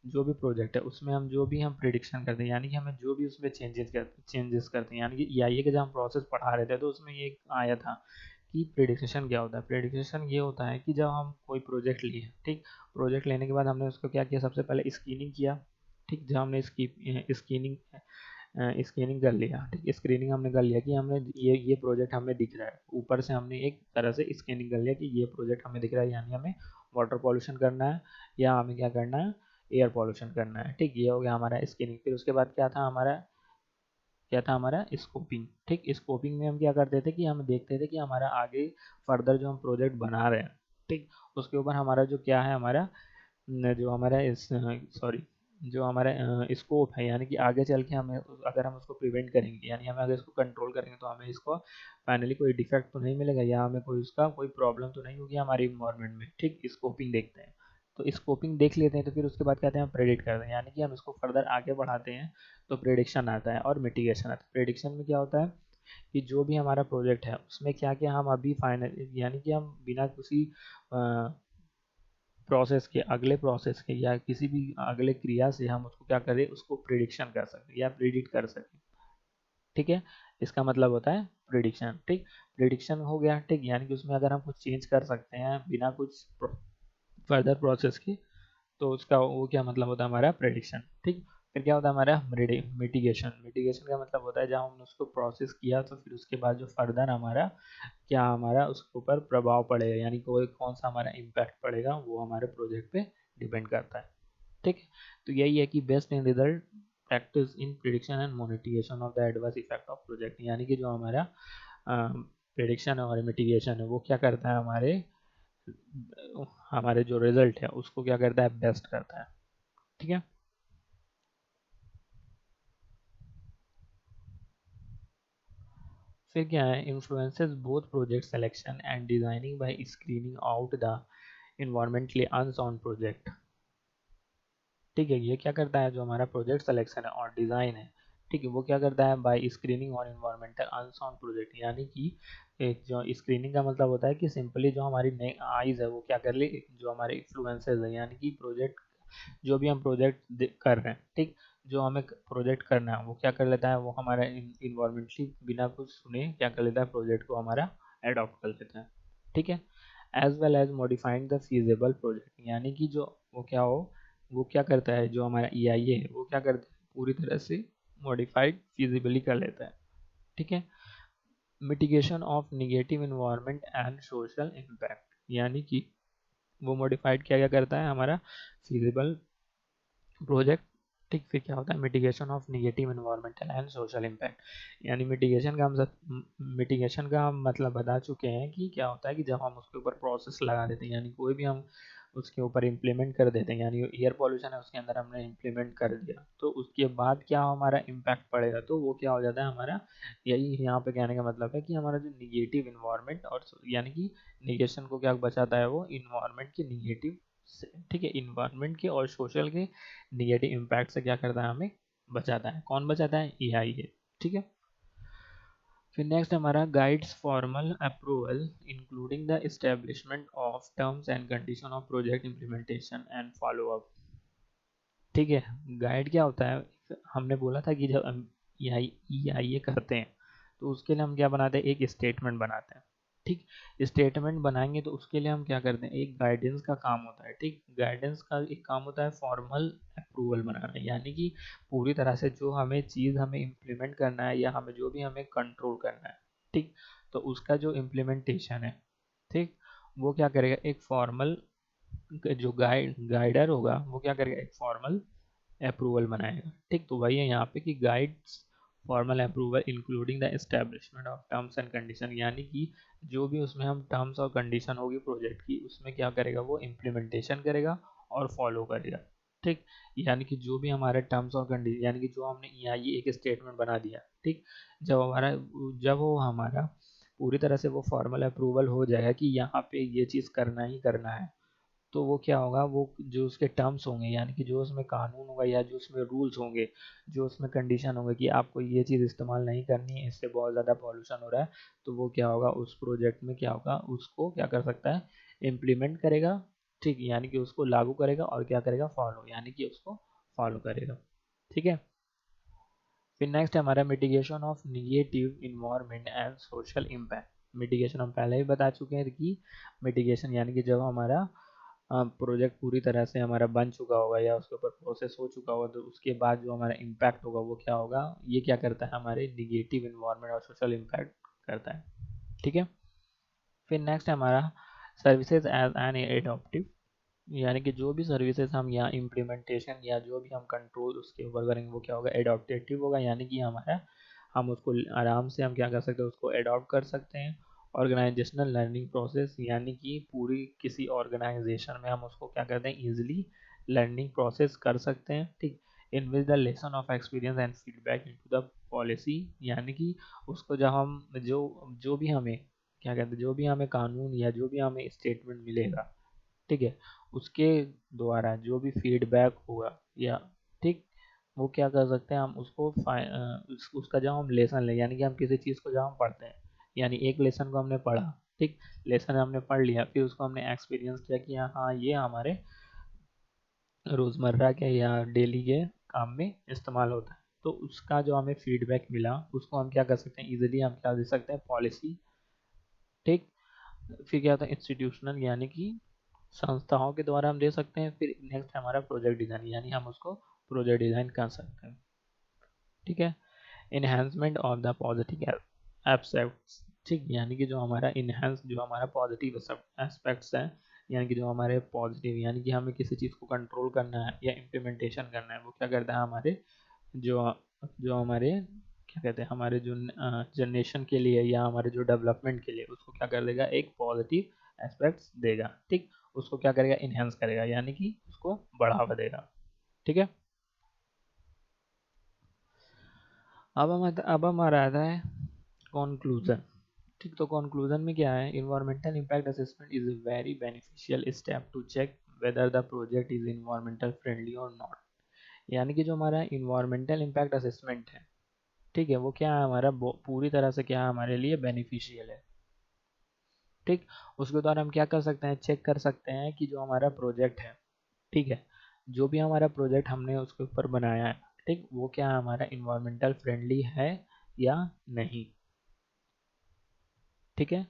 S1: जो भी प्रोजेक्ट है उसमें हम जो भी हम प्रिडिक्शन करते हैं, यानी कि हमें जो भी उसमें चेंजेस करते हैं, यानी कि EIA के जब हम प्रोसेस पढ़ा रहे थे तो उसमें ये आया था कि प्रिडिक्शन क्या होता है। प्रिडिक्शन ये होता है कि जब हम कोई प्रोजेक्ट लिए, ठीक, प्रोजेक्ट लेने के बाद हमने उसको क्या किया, सबसे पहले स्क्रीनिंग किया, ठीक, जब हमने इसकी स्क्रीनिंग स्क्रीनिंग कर लिया, ठीक, स्क्रीनिंग हमने कर लिया कि हमने ये प्रोजेक्ट हमें दिख रहा है, ऊपर से हमने एक तरह से स्क्रीनिंग कर लिया कि ये प्रोजेक्ट हमें दिख रहा है, यानी हमें वाटर पॉल्यूशन करना है या हमें क्या करना है, एयर पॉल्यूशन करना है, ठीक, ये हो गया हमारा स्क्रीनिंग। फिर उसके बाद क्या था हमारा स्कोपिंग, ठीक, स्कोपिंग में हम क्या करते थे कि हम देखते थे कि हमारा आगे फर्दर जो हम प्रोजेक्ट बना रहे हैं, ठीक, उसके ऊपर हमारा जो क्या है, हमारा जो हमारा इस सॉरी जो हमारा स्कोप है, यानी कि आगे चल के हमें अगर हम उसको प्रिवेंट करेंगे, यानी हम अगर इसको कंट्रोल करेंगे तो हमें इसको फाइनली कोई डिफेक्ट तो नहीं मिलेगा या हमें कोई उसका कोई प्रॉब्लम तो नहीं होगी हमारी इन्वायरमेंट में, ठीक, स्कोपिंग देखते हैं। तो स्कोपिंग देख लेते हैं तो फिर उसके बाद कहते हैं हम प्रेडिक्ट करते हैं, यानी कि हम इसको फर्दर आगे बढ़ाते हैं, तो प्रेडिक्शन आता है और मिटिगेशन आता है। प्रेडिक्शन में क्या होता है कि जो भी हमारा प्रोजेक्ट है उसमें क्या क्या हम अभी फाइनल, यानी कि हम बिना किसी प्रोसेस के, अगले प्रोसेस के या किसी भी अगले क्रिया से हम उसको क्या करें, उसको प्रिडिक्शन कर सकते या प्रिडिक्ट कर सकते। ठीक है, इसका मतलब होता है प्रिडिक्शन। ठीक, प्रिडिक्शन हो गया, ठीक, यानी कि उसमें अगर हम कुछ चेंज कर सकते हैं बिना कुछ फर्दर प्रोसेस के, तो उसका वो क्या मतलब होता है, हमारा प्रेडिक्शन। ठीक, फिर क्या होता है हमारा मिटिगेशन। मिटिगेशन का मतलब होता है जब हमने उसको प्रोसेस किया तो फिर उसके बाद जो फर्दर हमारा क्या, हमारा उसके ऊपर प्रभाव पड़ेगा, यानी कोई कौन सा हमारा इम्पैक्ट पड़ेगा वो हमारे प्रोजेक्ट पे डिपेंड करता है। ठीक है, तो यही है कि best in result practice in prediction and mitigation of the adverse effect of project, यानी कि जो हमारा प्रिडिक्शन और मिटिगेशन है वो क्या करता है, हमारे हमारे जो रिजल्ट है उसको क्या करता है, बेस्ट करता है। ठीक है, फिर क्या है, influences both project selection and designing by screening out the environmentally unsound project. ठीक है, ये क्या करता है, जो हमारा प्रोजेक्ट सिलेक्शन है और डिज़ाइन है, ठीक है, वो क्या करता है, बाय स्क्रीनिंग और इन्वायरमेंटल अनसाउंड प्रोजेक्ट, यानी कि एक जो स्क्रीनिंग का मतलब होता है कि सिंपली जो हमारी आईज है वो क्या कर ले, जो हमारे इन्फ्लुएंसेस है, यानी कि प्रोजेक्ट, जो भी हम प्रोजेक्ट कर रहे हैं, ठीक, जो हमें प्रोजेक्ट करना है वो क्या कर लेता है, वो हमारा इन्वायरमेंटली बिना कुछ सुने क्या कर लेता है, प्रोजेक्ट को हमारा एडॉप्ट कर लेता है। ठीक है, as well as modifying the feasible project, यानी कि जो वो क्या हो, वो क्या करता है, जो हमारा EIA है वो क्या करता है, पूरी तरह से मॉडिफाइड फीजिबली कर लेता है। ठीक है, mitigation of negative environment and social impact, यानी कि वो मॉडिफाइड क्या क्या करता है, हमारा फीजिबल प्रोजेक्ट। ठीक, फिर क्या होता है, mitigation of negative environmental and social impact, यानी मिटिगेशन का हम मतलब बता चुके हैं कि क्या होता है कि जब हम उसके ऊपर प्रोसेस लगा देते हैं, यानी कोई भी हम उसके ऊपर इम्प्लीमेंट कर देते हैं, यानी एयर पॉल्यूशन है उसके अंदर हमने इम्प्लीमेंट कर दिया, तो उसके बाद क्या हमारा इम्पैक्ट पड़ेगा, तो वो क्या हो जाता है हमारा, यही यहाँ पे कहने का मतलब है कि हमारा जो निगेटिव इन्वायरमेंट और यानी कि निगेशन को क्या बचाता है, वो इन्वायरमेंट की निगेटिव ठीक है, इन्वायरमेंट के और सोशल के निगेटिव इम्पैक्ट से क्या करता है, हमें बचाता है। कौन बचाता है? एआई है। ठीक है, फिर नेक्स्ट हमारा guides formal approval including the establishment of terms and condition of project implementation and follow up. ठीक है, गाइड क्या होता है? हमने बोला था कि जब हम ई आई ए करते हैं तो उसके लिए हम क्या बनाते हैं, एक स्टेटमेंट बनाते हैं। ठीक, स्टेटमेंट बनाएंगे तो उसके लिए हम क्या करते हैं, एक गाइडेंस का काम होता है। ठीक, गाइडेंस का एक काम होता है फॉर्मल अप्रूवल बनाना, यानी कि पूरी तरह से जो हमें चीज़ हमें इम्प्लीमेंट करना है या हमें जो भी हमें कंट्रोल करना है, ठीक, तो उसका जो इम्प्लीमेंटेशन है, ठीक, वो क्या करेगा, एक फॉर्मल जो गाइडर होगा वो क्या करेगा, एक फॉर्मल अप्रूवल बनाएगा। ठीक, तो वही है यहाँ पे कि guides formal approval including the establishment of terms and condition, यानी कि जो भी उसमें हम टर्म्स और कंडीशन होगी प्रोजेक्ट की, उसमें क्या करेगा, वो इम्प्लीमेंटेशन करेगा और फॉलो करेगा। ठीक, यानी कि जो भी हमारे टर्म्स और कंडीशन, यानी कि जो हमने यहाँ ये एक स्टेटमेंट बना दिया, ठीक, जब वो हमारा पूरी तरह से वो फॉर्मल अप्रूवल हो जाएगा कि यहाँ पे ये चीज़ करना ही करना है, तो वो क्या होगा, वो जो उसके टर्म्स होंगे, यानी कि जो उसमें कानून होगा या जो उसमें रूल्स होंगे, जो उसमें कंडीशन होंगे कि आपको ये चीज़ इस्तेमाल नहीं करनी है, इससे बहुत ज़्यादा पॉल्यूशन हो रहा है, तो वो क्या होगा, उस प्रोजेक्ट में क्या होगा, उसको क्या कर सकता है, इम्प्लीमेंट करेगा। ठीक, यानी कि उसको लागू करेगा और क्या करेगा, फॉलो, यानी कि उसको फॉलो करेगा। ठीक है, फिर नेक्स्ट है हमारा mitigation of negative environment and social impact. Mitigation हम पहले ही बता चुके हैं कि मिटिगेशन यानी कि जब हमारा प्रोजेक्ट पूरी तरह से हमारा बन चुका होगा या उसके ऊपर प्रोसेस हो चुका होगा, तो उसके बाद जो हमारा इम्पैक्ट होगा वो क्या होगा, ये क्या करता है, हमारे निगेटिव इन्वायरमेंट और सोशल इम्पैक्ट करता है। ठीक है, फिर नेक्स्ट है हमारा सर्विसेज एज एन एडॉप्टिव, यानी कि जो भी सर्विसेज हम यहाँ इम्प्लीमेंटेशन या जो भी हम कंट्रोल उसके ऊपर करेंगे वो क्या होगा, एडॉप्टेटिव होगा, यानी कि हमारा हम उसको आराम से हम क्या कर सकते हैं, उसको एडॉप्ट कर सकते हैं। ऑर्गेनाइजेशनल लर्निंग प्रोसेस, यानी कि पूरी किसी ऑर्गेनाइजेशन में हम उसको क्या करते हैं, ईजिली लर्निंग प्रोसेस कर सकते हैं। ठीक, in which the lesson of experience and feedback into the policy, यानी कि उसको जब हम जो भी हमें क्या कहते हैं, जो भी हमें कानून या जो भी हमें स्टेटमेंट मिलेगा, ठीक है, उसके द्वारा जो भी फीडबैक होगा या, ठीक, वो क्या कर सकते हैं, हम उसको उसका जब हम लेसन लें, यानी कि हम किसी चीज़ को जब हम पढ़ते हैं, यानी एक लेसन को हमने पढ़ा, ठीक, लेसन हमने पढ़ लिया, फिर उसको हमने एक्सपीरियंस किया कि हाँ ये हमारे रोज़मर्रा के या डेली के काम में इस्तेमाल होता है, तो उसका जो हमें फीडबैक मिला उसको हम क्या कर सकते हैं, इजीली हम क्या दे सकते हैं, पॉलिसी। ठीक, फिर क्या होता है, इंस्टीट्यूशनल, यानी कि संस्थाओं के द्वारा हम दे सकते हैं। फिर नेक्स्ट हमारा प्रोजेक्ट डिज़ाइन, यानी हम उसको प्रोजेक्ट डिज़ाइन कर सकते हैं। ठीक है, enhancement of the positive aspects. ठीक, यानी कि जो हमारा इन्हेंस, जो हमारा पॉजिटिव एस्पेक्ट्स हैं, यानी कि जो हमारे पॉजिटिव, यानी कि हमें किसी चीज़ को कंट्रोल करना है या इम्प्लीमेंटेशन करना है, वो क्या करता है, हमारे जो जो हमारे क्या कहते हैं, हमारे जो जनरेशन के लिए या हमारे जो डेवलपमेंट के लिए उसको क्या कर देगा, एक पॉजिटिव एस्पेक्ट्स देगा। ठीक, उसको क्या करेगा, इन्हेंस करेगा, यानी कि उसको बढ़ावा देगा। ठीक है, अब हमारा आता है कॉन्क्लूजन। ठीक, तो कॉन्क्लूजन में क्या है, environmental impact assessment is a very beneficial step to check whether the project is environmental friendly और नॉट। यानी कि जो हमारा इन्वायरमेंटल इम्पैक्ट असेसमेंट है, ठीक है, वो क्या है, हमारा पूरी तरह से क्या है, हमारे लिए बेनिफिशियल है। ठीक, उसके द्वारा हम क्या कर सकते हैं, चेक कर सकते हैं कि जो हमारा प्रोजेक्ट है, ठीक है, जो भी हमारा प्रोजेक्ट हमने उसके ऊपर बनाया है, ठीक, वो क्या है, हमारा इन्वायरमेंटल फ्रेंडली है या नहीं। ठीक है,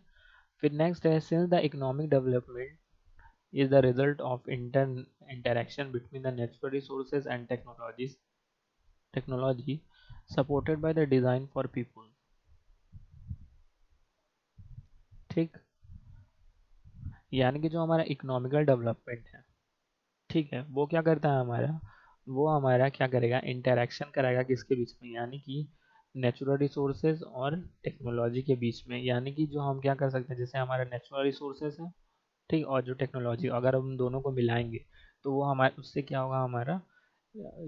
S1: फिर नेक्स्ट है, since the economic development is the result of interaction between the natural resources and technology supported by the design for people। ठीक, यानी कि जो हमारा इकोनॉमिकल डेवलपमेंट है, ठीक है, वो क्या करता है, हमारा वो हमारा क्या करेगा, इंटरेक्शन कराएगा किसके बीच में, यानी कि नेचुरल रिसोर्सेज और टेक्नोलॉजी के बीच में। यानी कि जो हम क्या कर सकते हैं, जैसे हमारा नेचुरल रिसोर्सेज है, ठीक, और जो टेक्नोलॉजी, अगर हम दोनों को मिलाएंगे तो वो हमारे उससे क्या होगा, हमारा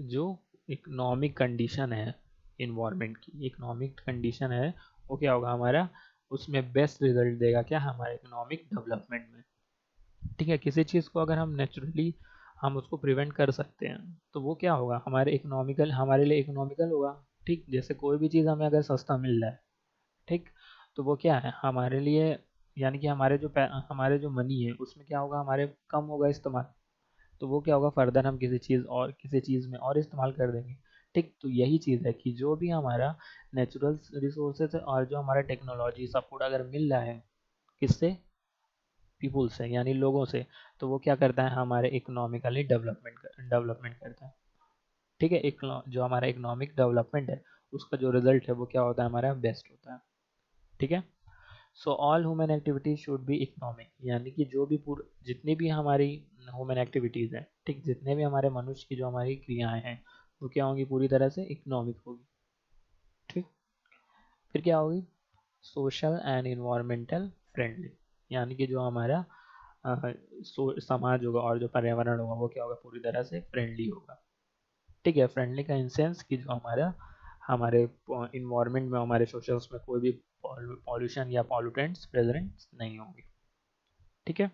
S1: जो इकोनॉमिक कंडीशन है, इन्वायरमेंट की इकोनॉमिक कंडीशन है, वो क्या होगा, हमारा उसमें बेस्ट रिजल्ट देगा क्या, हमारे इकोनॉमिक डेवलपमेंट में। ठीक है, किसी चीज़ को अगर हम नेचुरली हम उसको प्रिवेंट कर सकते हैं तो वो क्या होगा, हमारे लिए इकोनॉमिकल होगा। ठीक, जैसे कोई भी चीज़ हमें अगर सस्ता मिल रहा है, ठीक, तो वो क्या है हमारे लिए, यानी कि हमारे जो मनी है उसमें क्या होगा, हमारे कम होगा इस्तेमाल, तो वो क्या होगा, फर्दर हम किसी चीज़ में और इस्तेमाल कर देंगे। ठीक, तो यही चीज़ है कि जो भी हमारा नेचुरल रिसोर्सेज है और जो हमारा टेक्नोलॉजी सपोर्ट अगर मिल रहा है, किससे, पीपुल से यानी लोगों से, तो वो क्या करता है, हमारे इकोनॉमिकली डेवलपमेंट करता है। ठीक है, जो हमारा इकोनॉमिक डेवलपमेंट है उसका जो रिजल्ट है वो क्या होता है, हमारा बेस्ट होता है। ठीक है, so all human activities should be economic, यानी कि जितनी भी हमारी ह्यूमन एक्टिविटीज़ हैं, ठीक, जितने भी हमारे मनुष्य की जो हमारी क्रियाएं हैं वो क्या होंगी, पूरी तरह से इकोनॉमिक होगी। ठीक, फिर क्या होगी, सोशल एंड इन्वायरमेंटल फ्रेंडली, यानी कि जो हमारा समाज होगा और जो पर्यावरण होगा वो क्या होगा, पूरी तरह से फ्रेंडली होगा। ठीक है, फ्रेंडली का इन सेंस कि जो हमारे इन्वायरमेंट में, हमारे सोशल्स में कोई भी पॉल्यूशन या पॉल्यूटेंट्स प्रेजेंट नहीं होंगे। ठीक है,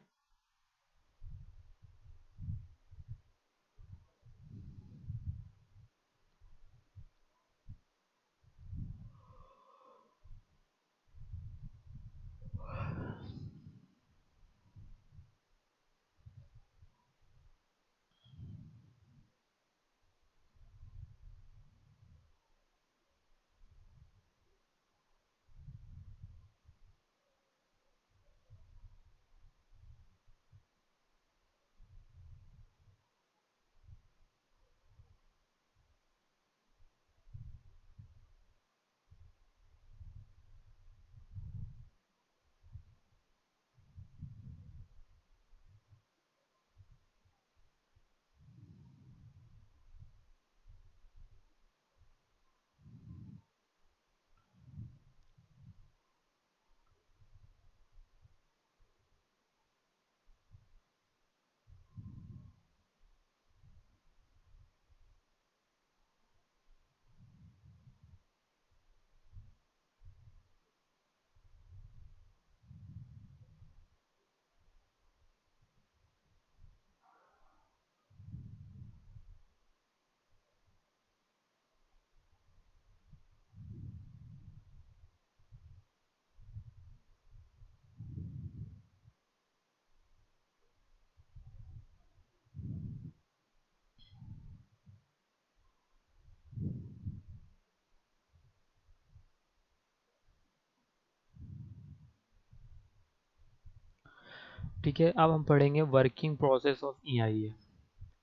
S1: ठीक है, अब हम पढ़ेंगे वर्किंग प्रोसेस ऑफ ईआईए।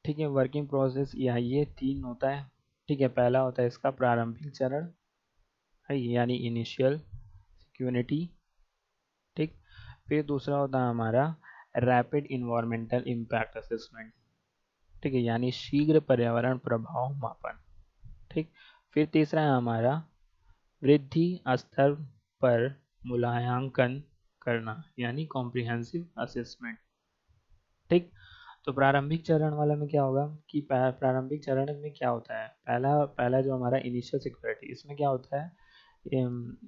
S1: ठीक है, वर्किंग प्रोसेस ईआईए तीन होता है। ठीक है, पहला होता है इसका प्रारंभिक चरण है, यानी इनिशियल सिक्योरिटी। ठीक, फिर दूसरा होता है हमारा रैपिड इन्वायरमेंटल इम्पैक्ट असेसमेंट। ठीक है, यानी शीघ्र पर्यावरण प्रभाव मापन। ठीक, फिर तीसरा है हमारा वृद्धि स्तर पर मूल्यांकन करना, यानी कॉम्प्रिहेंसिव असेसमेंट। ठीक, तो प्रारंभिक चरण वाला में क्या होगा कि प्रारंभिक चरण में क्या होता है, पहला पहला जो हमारा इनिशियल सिक्योरिटी, इसमें क्या होता है,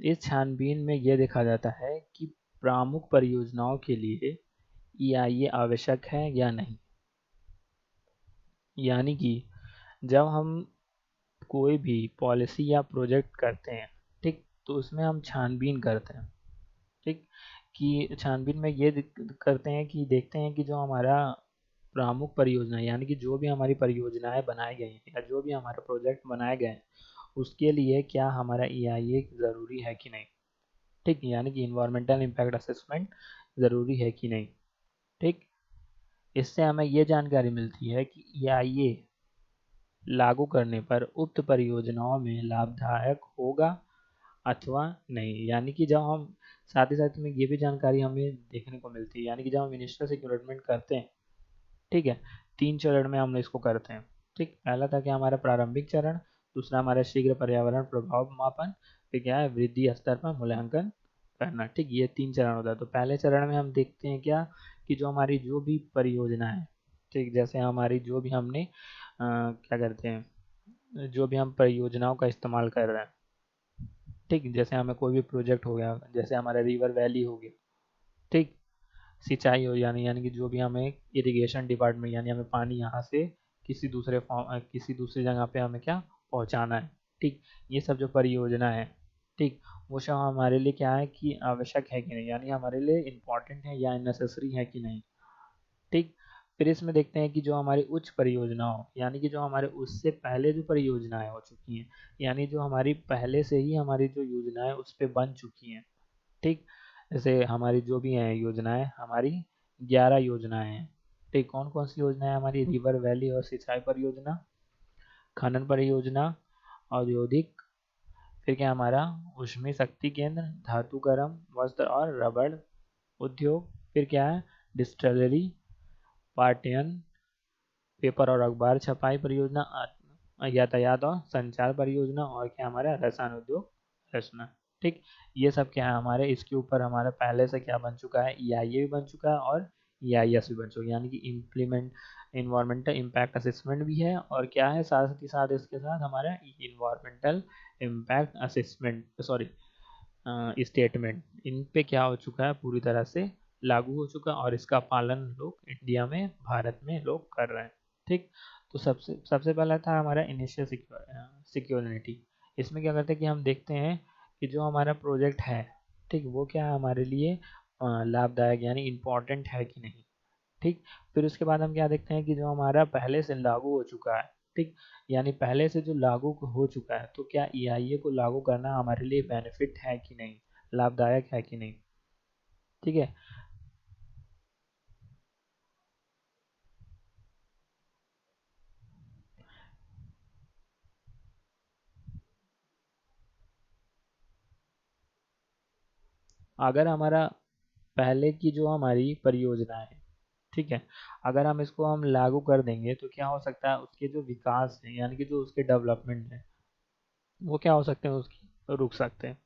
S1: इस छानबीन में ये देखा जाता है कि प्रमुख परियोजनाओं के लिए ईआईए आवश्यक है या नहीं। यानी कि जब हम कोई भी पॉलिसी या प्रोजेक्ट करते हैं, ठीक, तो उसमें हम छानबीन करते हैं। ठीक, कि छानबीन में ये करते हैं कि देखते हैं कि जो हमारा प्रमुख परियोजना है, यानी कि जो भी हमारी परियोजनाएं बनाई गई हैं या जो भी हमारा प्रोजेक्ट बनाए गए हैं उसके लिए क्या हमारा ईआईए ज़रूरी है कि नहीं। ठीक, यानी कि इन्वायरमेंटल इम्पैक्ट असेसमेंट ज़रूरी है कि नहीं। ठीक, इससे हमें ये जानकारी मिलती है कि ईआईए लागू करने पर उक्त परियोजनाओं में लाभदायक होगा अथवा नहीं। यानी कि जब हम साथ ही साथ में ये भी जानकारी हमें देखने को मिलती है, यानी कि जब हम इनिशियल सिक्योरिटमेंट करते हैं, ठीक है, तीन चरण में हम इसको करते हैं। ठीक, पहला था कि हमारा प्रारंभिक चरण, दूसरा हमारा शीघ्र पर्यावरण प्रभाव मापन, फिर क्या है, वृद्धि स्तर पर मूल्यांकन करना। ठीक, ये तीन चरण होता है। तो पहले चरण में हम देखते हैं क्या, कि जो हमारी जो भी परियोजना है, ठीक, जैसे हमारी जो भी हमने क्या करते हैं, जो भी हम परियोजनाओं का इस्तेमाल कर रहे हैं, ठीक, जैसे हमें कोई भी प्रोजेक्ट हो गया, जैसे हमारा रिवर वैली हो गया, ठीक, सिंचाई हो यानी कि जो भी हमें इरिगेशन डिपार्टमेंट यानी हमें पानी यहाँ से किसी दूसरी जगह पे हमें क्या पहुँचाना है। ठीक, ये सब जो परियोजना है, ठीक, वो सब हमारे लिए क्या है कि आवश्यक है कि नहीं, यानी हमारे लिए इम्पोर्टेंट है या नेसेसरी है कि नहीं। ठीक, फिर इसमें देखते हैं कि जो हमारी उच्च परियोजना हो यानी कि जो हमारे उससे पहले जो परियोजनाएं हो चुकी हैं, यानी जो हमारी पहले से ही हमारी जो योजनाएं उस पर बन चुकी हैं। ठीक, जैसे हमारी जो भी हैं योजनाएं, हमारी 11 योजनाएं हैं। ठीक, कौन कौन सी योजनाएं हमारी? रिवर वैली और सिंचाई परियोजना, खनन परियोजना, औद्योगिक, फिर क्या हमारा ऊष्मीय शक्ति केंद्र, धातु गर्म वस्त्र और रबड़ उद्योग, फिर क्या है डिस्टिलरी, पाटन, पेपर और अखबार छपाई परियोजना, यातायात और संचार परियोजना, और क्या हमारा रसायन उद्योग रचना। ठीक, ये सब क्या है हमारे, इसके ऊपर हमारा पहले से क्या बन चुका है, ईआईए भी बन चुका है और ईआईएस भी बन चुका है, यानी कि इम्प्लीमेंट इन्वायरमेंटल इम्पैक्ट असेसमेंट भी है, और क्या है साथ ही साथ इसके साथ हमारा environmental impact assessment sorry statement in पे क्या हो चुका है, पूरी तरह से लागू हो चुका है, और इसका पालन लोग इंडिया में, भारत में लोग कर रहे हैं। ठीक, तो सबसे सबसे पहला था हमारा इनिशियल सिक्योरिटी। इसमें क्या करते हैं कि हम देखते हैं कि जो हमारा प्रोजेक्ट है, ठीक, वो क्या है हमारे लिए लाभदायक यानी इम्पोर्टेंट है कि नहीं। ठीक, फिर उसके बाद हम क्या देखते हैं कि जो हमारा पहले से लागू हो चुका है, ठीक, यानी पहले से जो लागू हो चुका है, तो क्या ईआईए को लागू करना हमारे लिए बेनिफिट है कि नहीं, लाभदायक है कि नहीं। ठीक है, अगर हमारा पहले की जो हमारी परियोजना है, ठीक है, अगर हम इसको हम लागू कर देंगे तो क्या हो सकता है, उसके जो विकास है यानी कि जो उसके डेवलपमेंट है, वो क्या हो सकते हैं, उसकी रुक सकते हैं।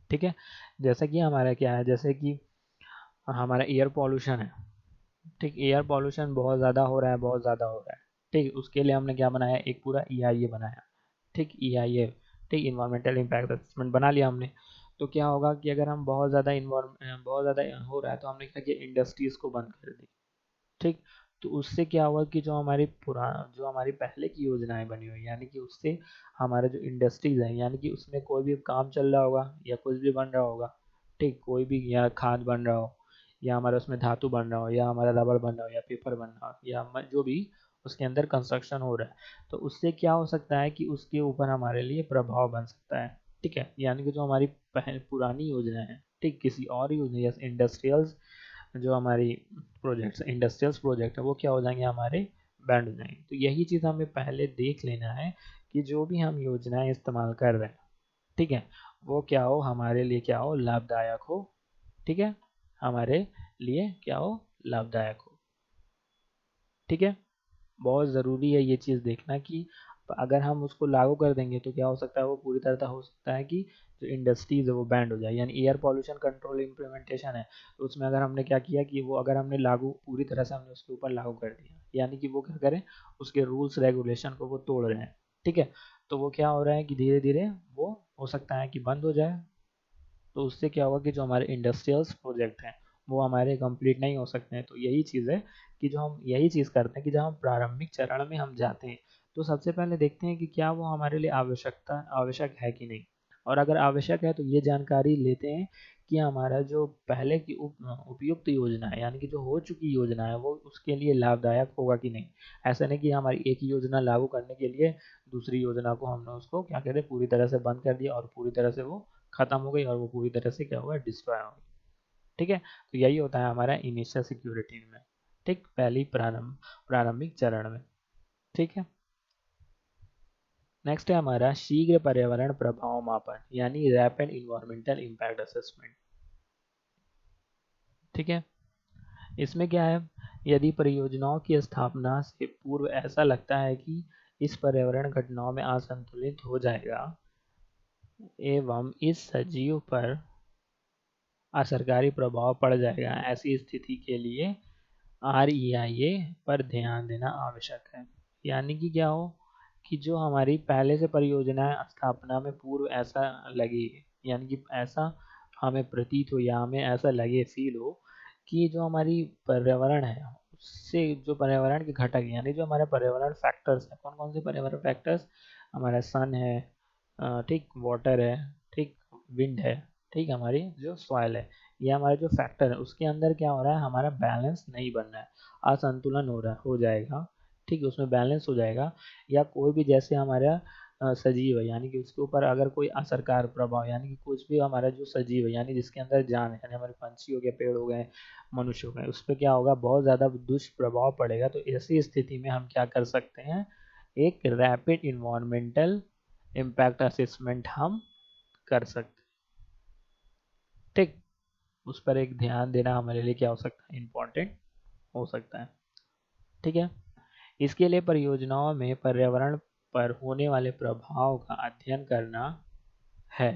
S1: ठीक है, जैसे कि हमारा क्या है, जैसे कि हमारा एयर पॉल्यूशन है। ठीक, एयर पॉल्यूशन बहुत ज़्यादा हो रहा है, बहुत ज़्यादा हो रहा है। ठीक, उसके लिए हमने क्या बनाया, एक पूरा ईआईए बनाया। ठीक, ईआईए, ठीक, इन्वायरमेंटल इम्पैक्ट असेसमेंट बना लिया हमने। तो क्या होगा कि अगर हम बहुत ज़्यादा हो रहा है, तो हमने क्या किया, इंडस्ट्रीज़ को बंद कर दी। ठीक, तो उससे क्या हुआ कि जो हमारी पहले की योजनाएं बनी हुई यानी कि उससे हमारे जो इंडस्ट्रीज हैं, यानी कि उसमें कोई भी काम चल रहा होगा या कुछ भी बन रहा होगा, ठीक, कोई भी या खाद बन रहा हो, या हमारा उसमें धातु बन रहा हो, या हमारा रबड़ बन रहा हो, या पेपर बन रहा हो, या जो भी उसके अंदर कंस्ट्रक्शन हो रहा है, तो उससे क्या हो सकता है कि उसके ऊपर हमारे लिए प्रभाव बन सकता है। ठीक है, यानी कि जो हमारी पुरानी योजना है, ठीक, किसी और योजना जैसे इंडस्ट्रियल्स, जो हमारी इंडस्ट्रियल्स प्रोजेक्ट है, वो क्या हो जाएंगे, हमारे बैंड हो जाएंगे। तो यही चीज़ हमें पहले देख लेना है कि जो भी हम योजनाएं इस्तेमाल कर रहे हैं, ठीक है, वो क्या हो हमारे लिए, क्या हो लाभदायक हो। ठीक है, हमारे लिए क्या हो, लाभदायक हो। ठीक है, बहुत ज़रूरी है ये चीज़ देखना कि अगर हम उसको लागू कर देंगे तो क्या हो सकता है, वो पूरी तरह हो सकता है कि जो इंडस्ट्रीज है वो बैंड हो जाए, यानी एयर पॉल्यूशन कंट्रोल इम्प्लीमेंटेशन है, तो उसमें अगर हमने क्या किया कि वो अगर हमने लागू पूरी तरह से हमने उसके ऊपर लागू कर दिया, यानी कि वो क्या करें, उसके रूल्स रेगुलेशन को वो तोड़ रहे हैं। ठीक है, तो वो क्या हो रहा है कि धीरे धीरे वो हो सकता है कि बंद हो जाए। तो उससे क्या होगा कि जो हमारे इंडस्ट्रियल्स प्रोजेक्ट हैं वो हमारे कंप्लीट नहीं हो सकते हैं। तो यही चीज़ है कि जो हम यही चीज़ करते हैं कि जब हम प्रारंभिक चरण में हम जाते हैं, तो सबसे पहले देखते हैं कि क्या वो हमारे लिए आवश्यक है कि नहीं, और अगर आवश्यक है तो ये जानकारी लेते हैं कि हमारा जो पहले की उपयुक्त योजना है यानी कि जो हो चुकी योजना है वो उसके लिए लाभदायक होगा कि नहीं। ऐसा नहीं कि हमारी एक ही योजना लागू करने के लिए दूसरी योजना को हमने उसको क्या कहते हैं पूरी तरह से बंद कर दिया और पूरी तरह से वो खत्म हो गई और वो पूरी तरह से क्या होगा, डिस्ट्रॉय हो गई। ठीक है, तो यही होता है हमारा इनिशियल सिक्योरिटी में। ठीक, पहली प्रारंभिक चरण में। ठीक है, नेक्स्ट है हमारा शीघ्र पर्यावरण प्रभाव मापन यानी रैपिड इन्वायरमेंटल इम्पैक्ट असेसमेंट। ठीक है, इसमें क्या है, यदि परियोजनाओं की स्थापना से पूर्व ऐसा लगता है कि इस पर्यावरण घटनाओं में असंतुलित हो जाएगा एवं इस सजीव पर असरकारी प्रभाव पड़ जाएगा, ऐसी स्थिति के लिए REIA पर ध्यान देना आवश्यक है। यानी कि क्या हो कि जो हमारी पहले से परियोजना है स्थापना में पूर्व ऐसा लगे, यानी कि ऐसा हमें प्रतीत हो या हमें ऐसा लगे फील हो कि जो हमारी पर्यावरण है उससे जो पर्यावरण के घटक यानी जो हमारे पर्यावरण फैक्टर्स हैं, कौन कौन से पर्यावरण फैक्टर्स, हमारा सन है, ठीक, वाटर है, ठीक, विंड है, ठीक, हमारी जो सॉइल है, ये हमारे जो फैक्टर है उसके अंदर क्या हो रहा है, हमारा बैलेंस नहीं बन रहा है, असंतुलन हो जाएगा, ठीक है, उसमें बैलेंस हो जाएगा, या कोई भी जैसे हमारा सजीव है यानी कि उसके ऊपर अगर कोई असरकार प्रभाव यानी कि कुछ भी हमारा जो सजीव है यानी जिसके अंदर जान है यानी हमारे पंछी हो गए, पेड़ हो गए, मनुष्य हो गए, उस पर क्या होगा, बहुत ज़्यादा दुष्प्रभाव पड़ेगा। तो ऐसी स्थिति में हम क्या कर सकते हैं, एक रैपिड इन्वायरमेंटल इम्पैक्ट असेसमेंट हम कर सकते हैं, ठीक, उस पर एक ध्यान देना हमारे लिए क्या हो सकता है, इम्पोर्टेंट हो सकता है, ठीक है। इसके लिए परियोजनाओं में पर्यावरण पर होने वाले प्रभाव का अध्ययन करना है,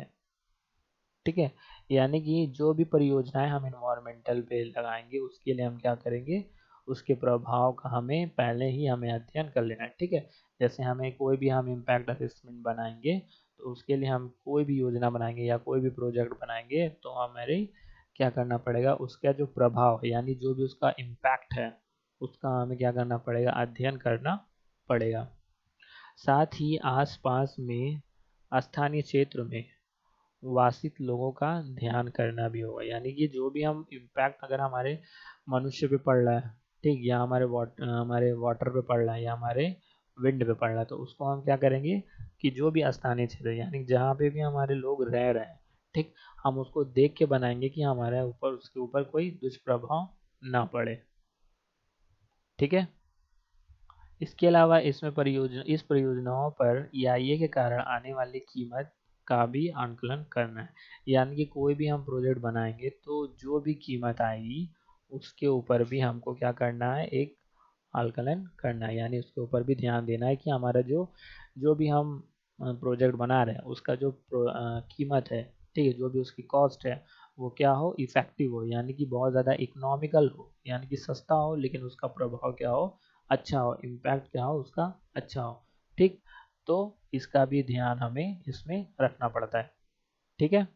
S1: ठीक है, यानी कि जो भी परियोजनाएं हम इन्वायरमेंटल पे लगाएंगे उसके लिए हम क्या करेंगे, उसके प्रभाव का हमें पहले ही हमें अध्ययन कर लेना है, ठीक है। जैसे हमें कोई भी हम इम्पैक्ट असेसमेंट बनाएंगे तो उसके लिए हम कोई भी योजना बनाएंगे या कोई भी प्रोजेक्ट बनाएंगे तो हमारे क्या करना पड़ेगा, उसका जो प्रभाव है यानी जो भी उसका इम्पैक्ट है उसका हमें क्या करना पड़ेगा, अध्ययन करना पड़ेगा। साथ ही आसपास में स्थानीय क्षेत्र में वासित लोगों का ध्यान करना भी होगा, यानी कि जो भी हम इम्पैक्ट अगर हमारे मनुष्य पे पड़ रहा है, ठीक, या हमारे वाटर पे पड़ रहा है या हमारे विंड पे पड़ रहा है, तो उसको हम क्या करेंगे कि जो भी स्थानीय क्षेत्र यानी जहाँ पे भी हमारे लोग रह रहे हैं, ठीक, हम उसको देख के बनाएंगे कि हमारे ऊपर उसके ऊपर कोई दुष्प्रभाव ना पड़े, ठीक है। इसके अलावा इस परियोजनाओं पर EIA के कारण आने वाली कीमत का भी आंकलन करना है, यानी कि कोई भी हम प्रोजेक्ट बनाएंगे तो जो भी कीमत आएगी उसके ऊपर भी हमको क्या करना है, एक आकलन करना है, यानी उसके ऊपर भी ध्यान देना है कि हमारा जो जो भी हम प्रोजेक्ट बना रहे हैं उसका जो कीमत है, ठीक है, जो भी उसकी कॉस्ट है वो क्या हो, इफेक्टिव हो, यानी कि बहुत ज़्यादा इकोनॉमिकल हो, यानी कि सस्ता हो लेकिन उसका प्रभाव क्या हो, अच्छा हो, इम्पैक्ट क्या हो उसका अच्छा हो, ठीक। तो इसका भी ध्यान हमें इसमें रखना पड़ता है, ठीक है।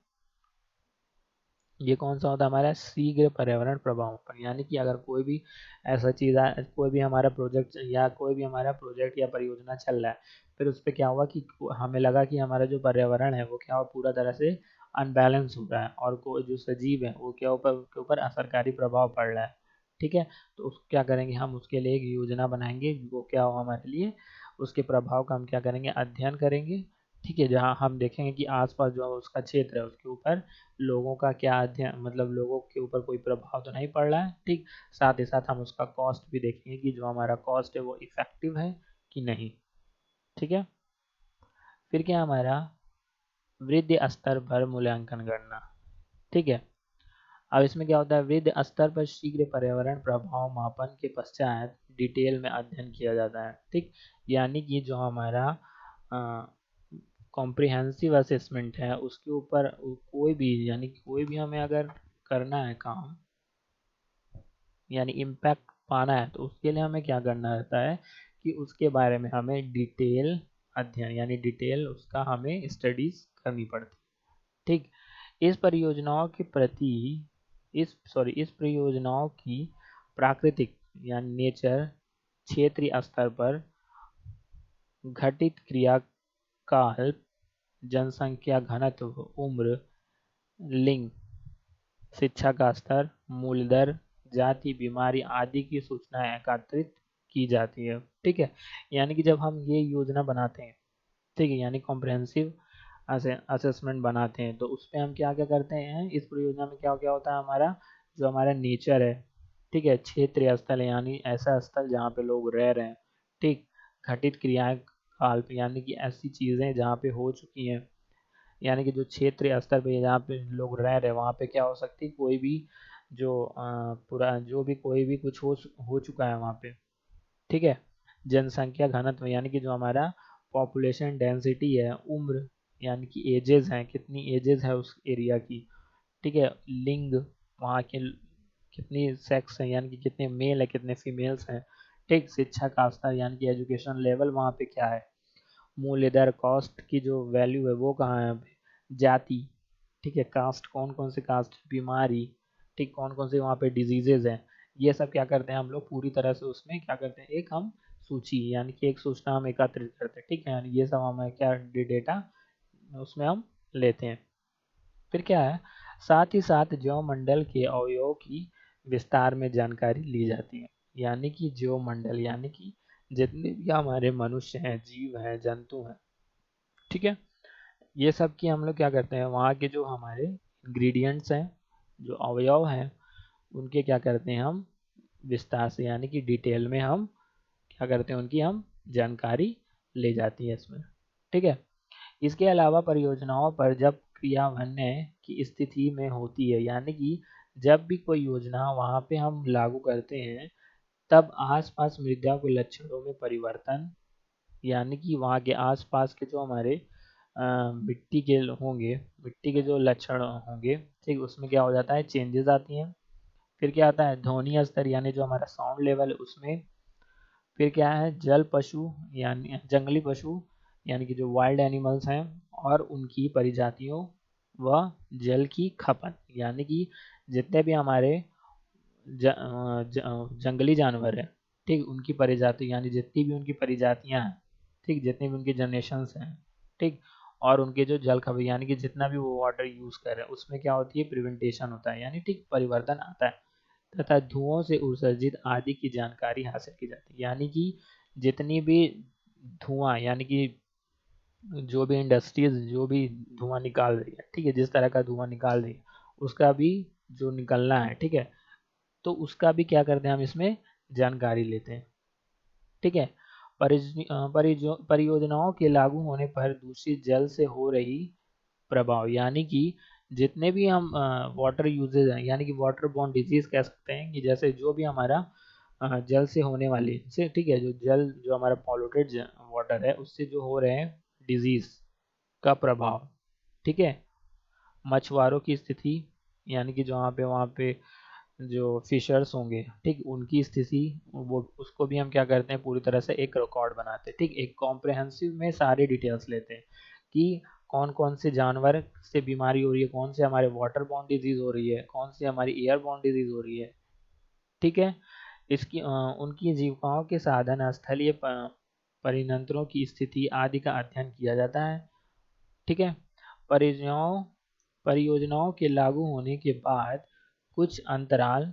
S1: ये कौन सा होता है हमारा शीघ्र पर्यावरण प्रभाव पर, यानी कि अगर कोई भी ऐसा चीज़ कोई भी हमारा प्रोजेक्ट या कोई भी हमारा प्रोजेक्ट या परियोजना चल रहा है, फिर उस पर क्या हुआ कि हमें लगा कि हमारा जो पर्यावरण है वो क्या हुआ, पूरा तरह से अनबैलेंस हो रहा है और कोई जो सजीव है वो क्या ऊपर के ऊपर असरकारी प्रभाव पड़ रहा है, ठीक है। तो उस क्या करेंगे, हम उसके लिए एक योजना बनाएंगे, वो क्या हो हमारे लिए उसके प्रभाव का हम क्या करेंगे, अध्ययन करेंगे, ठीक है, जहाँ हम देखेंगे कि आसपास जो उसका क्षेत्र है उसके ऊपर लोगों का क्या अध्ययन, मतलब लोगों के ऊपर कोई प्रभाव तो नहीं पड़ रहा है, ठीक, साथ ही साथ हम उसका कॉस्ट भी देखेंगे कि जो हमारा कॉस्ट है वो इफेक्टिव है कि नहीं, ठीक है। फिर क्या हमारा वृद्धि स्तर पर मूल्यांकन करना, ठीक है। अब इसमें क्या होता है, वृद्धि स्तर पर शीघ्र पर्यावरण प्रभाव मापन के पश्चात डिटेल में अध्ययन किया जाता है, ठीक, यानी कि जो हमारा कॉम्प्रिहेंसिव असेसमेंट है उसके ऊपर कोई भी यानी कि कोई भी हमें अगर करना है काम यानी इम्पैक्ट पाना है तो उसके लिए हमें क्या करना रहता है कि उसके बारे में हमें डिटेल अध्ययन यानी डिटेल उसका हमें स्टडीज करनी पड़ती है, ठीक। इस परियोजनाओं के प्रति इस परियोजनाओं की प्राकृतिक यानी नेचर क्षेत्रीय स्तर पर घटित क्रियाकाल, जनसंख्या घनत्व, उम्र, लिंग, शिक्षा का स्तर, मूल्य दर, जाति, बीमारी आदि की सूचनाएं एकत्रित की जाती है, ठीक है। यानी कि जब हम ये योजना बनाते हैं, ठीक है, यानी कॉम्प्रहेंसिव असेसमेंट बनाते हैं तो उस पर हम क्या क्या करते हैं, इस परियोजना में क्या क्या होता है, हमारा जो हमारा नेचर है, ठीक है, क्षेत्रीय स्थल है यानी ऐसा स्थल जहाँ पे लोग रह रहे हैं, ठीक, घटित क्रियाएं काल यानी कि ऐसी चीज़ें जहाँ पे हो चुकी हैं, यानी कि जो क्षेत्रीय स्तर पे जहाँ पे लोग रह रहे हैं वहाँ पे क्या हो सकती है, कोई भी जो पूरा जो भी कोई भी कुछ हो चुका है वहाँ पे, ठीक है। जनसंख्या घनत्व यानी कि जो हमारा पॉपुलेशन डेंसिटी है, उम्र यानी कि एजेस हैं, कितनी एजेस है उस एरिया की, ठीक है, लिंग वहाँ के कितनी सेक्स है यानी कि कितने मेल है कितने फीमेल्स हैं, ठीक, शिक्षा का स्तर यानी कि एजुकेशन लेवल वहाँ पे क्या है, मूल्य दर कॉस्ट की जो वैल्यू है वो कहाँ है अभी, जाति, ठीक है, कास्ट कौन कौन से कास्ट, बीमारी, ठीक, कौन कौन से वहाँ पे डिजीजेज हैं, ये सब क्या करते हैं हम लोग पूरी तरह से उसमें क्या करते हैं, एक हम सूची यानी कि एक सूचना हम एकत्रित करते हैं, ठीक है, यानी ये सब हमें क्या डेटा उसमें हम लेते हैं। फिर क्या है, साथ ही साथ ज्योमंडल के अवयवों की विस्तार में जानकारी ली जाती है, यानी कि ज्योमंडल यानी कि जितने भी हमारे मनुष्य हैं, जीव हैं, जंतु हैं, ठीक है, ये सब की हम लोग क्या करते हैं, वहाँ के जो हमारे इंग्रेडिएंट्स हैं, जो अवयव हैं, उनके क्या करते हैं हम विस्तार से यानी कि डिटेल में हम क्या करते हैं, उनकी हम जानकारी ले जाती है इसमें, ठीक है। इसके अलावा परियोजनाओं पर जब क्रियान्वयन की स्थिति में होती है, यानी कि जब भी कोई योजना वहाँ पे हम लागू करते हैं, तब आसपास मृदा के लक्षणों में परिवर्तन, यानी कि वहाँ के आसपास के जो हमारे मिट्टी के होंगे, मिट्टी के जो लक्षण होंगे, ठीक, उसमें क्या हो जाता है, चेंजेस आती हैं। फिर क्या आता है, ध्वनि स्तर यानी जो हमारा साउंड लेवल है उसमें। फिर क्या है, जल पशु यानी जंगली पशु यानी कि जो वाइल्ड एनिमल्स हैं और उनकी प्रजातियों व जल की खपत, यानी कि जितने भी हमारे जंगली जानवर हैं, ठीक, उनकी प्रजाति यानी जितनी भी उनकी प्रजातियां हैं, ठीक, जितने भी उनके जनरेशंस हैं, ठीक, और उनके जो जल खपत यानी कि जितना भी वो वाटर यूज कर रहे हैं उसमें क्या होती है, प्रिवेंटेशन होता है, यानी ठीक परिवर्तन आता है, तथा धुओं से उत्सर्जित आदि की जानकारी हासिल की जाती है, यानी कि जितनी भी धुआं यानी कि जो भी इंडस्ट्रीज जो भी धुआं निकाल रही है, ठीक है, जिस तरह का धुआं निकाल रही है उसका भी जो निकलना है, ठीक है, तो उसका भी क्या करते हैं हम इसमें जानकारी लेते हैं, ठीक है। परियोजनाओं के लागू होने पर दूषित जल से हो रही प्रभाव, यानी कि जितने भी हम वाटर यूजेज हैं, यानी कि वाटर बॉर्न डिजीज कह सकते हैं, कि जैसे जो भी हमारा जल से होने वाली से, ठीक है, जो जल जो हमारा पॉल्यूटेड वाटर है उससे जो हो रहे हैं डिजीज का प्रभाव, ठीक है। मछुआरों की स्थिति, यानी कि जो वहाँ पे जो फिशर्स होंगे, ठीक, उनकी स्थिति, वो उसको भी हम क्या करते हैं, पूरी तरह से एक रिकॉर्ड बनाते हैं, ठीक, एक कॉम्प्रहेंसिव में सारी डिटेल्स लेते हैं कि कौन कौन से जानवर से बीमारी हो रही है, कौन से हमारे वाटर बॉर्न डिजीज हो रही है, कौन सी हमारी एयर बॉर्न डिजीज हो रही है, ठीक है। उनकी जीविकाओं के साधन, स्थलीय परितंत्रों की स्थिति आदि का अध्ययन किया जाता है, ठीक है। परियोजनाओं परियोजनाओं के लागू होने के बाद कुछ अंतराल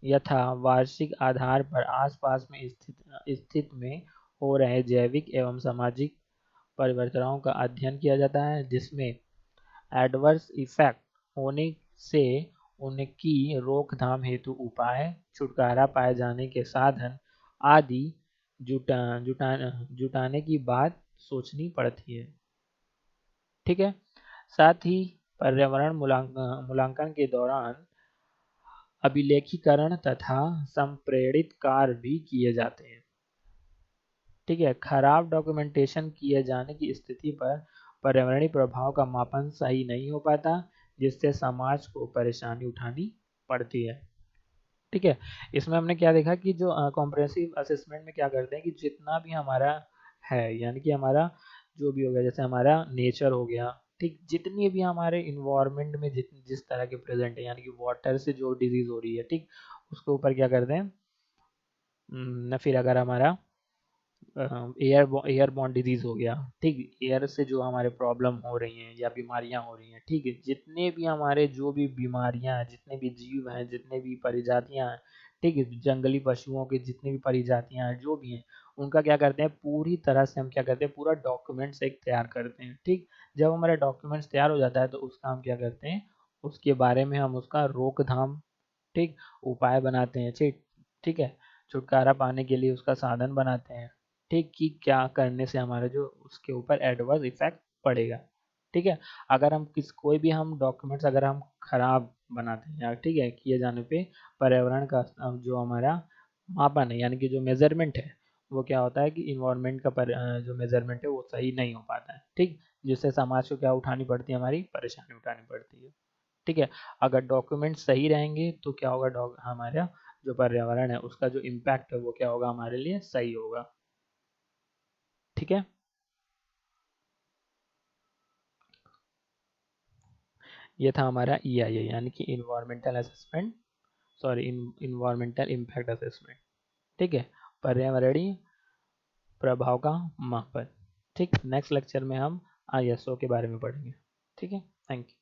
S1: यथा वार्षिक आधार पर आसपास में स्थित में हो रहे जैविक एवं सामाजिक परिवर्तनों का अध्ययन किया जाता है, जिसमें एडवर्स इफेक्ट होने से उनकी रोकथाम हेतु उपाय, छुटकारा पाए जाने के साधन आदि जुटाने की बात सोचनी पड़ती है, ठीक है। साथ ही पर्यावरण मूल्यांकन के दौरान अभिलेखीकरण तथा संप्रेषित कार्य भी किए जाते हैं, ठीक है। खराब डॉक्यूमेंटेशन किए जाने की स्थिति पर पर्यावरणीय प्रभाव का मापन सही नहीं हो पाता, जिससे समाज को परेशानी उठानी पड़ती है, ठीक है। इसमें हमने क्या देखा कि जो कॉम्प्रिहेंसिव असेसमेंट में क्या करते हैं कि जितना भी हमारा है, यानी कि हमारा जो भी हो गया, जैसे हमारा नेचर हो गया, ठीक, जितनी भी हमारे इन्वायरमेंट में जिस तरह के प्रेजेंट है, यानी कि वाटर से जो डिजीज हो रही है, ठीक, उसके ऊपर क्या करते हैं, न फिर अगर हमारा एयर बॉर्न डिजीज हो गया, ठीक, एयर से जो हमारे प्रॉब्लम हो रही हैं या बीमारियां हो रही हैं, ठीक है, जितने भी हमारे जो भी बीमारियां हैं, जितने भी जीव हैं, जितने भी प्रजातियां हैं, ठीक है, जंगली पशुओं के जितने भी प्रजातियां हैं जो भी हैं, उनका क्या करते हैं, पूरी तरह से हम क्या करते हैं, पूरा डॉक्यूमेंट्स एक तैयार करते हैं, ठीक। जब हमारा डॉक्यूमेंट्स तैयार हो जाता है तो उसका हम क्या करते हैं, उसके बारे में हम उसका रोकथाम, ठीक, उपाय बनाते हैं, ठीक, ठीक है, छुटकारा पाने के लिए उसका साधन बनाते हैं, ठीक, कि क्या करने से हमारा जो उसके ऊपर एडवर्स इफेक्ट पड़ेगा, ठीक है। अगर हम कोई भी हम डॉक्यूमेंट्स अगर हम खराब बनाते हैं या, ठीक है, किए जाने पे पर्यावरण का जो हमारा मापन है, यानी कि जो मेजरमेंट है, वो क्या होता है कि इन्वायरमेंट का जो मेजरमेंट है वो सही नहीं हो पाता है, ठीक, जिससे समाज को क्या उठानी पड़ती है, हमारी परेशानी उठानी पड़ती है, ठीक है। अगर डॉक्यूमेंट सही रहेंगे तो क्या होगा, हमारा जो पर्यावरण है उसका जो इम्पैक्ट है वो क्या होगा, हमारे लिए सही होगा, ठीक है। ये था हमारा EIA यानी कि environmental assessment, sorry environmental impact assessment. ठीक है, पर्यावरणीय प्रभाव का मापन। ठीक, नेक्स्ट लेक्चर में हम ISO के बारे में पढ़ेंगे। ठीक है, थैंक यू।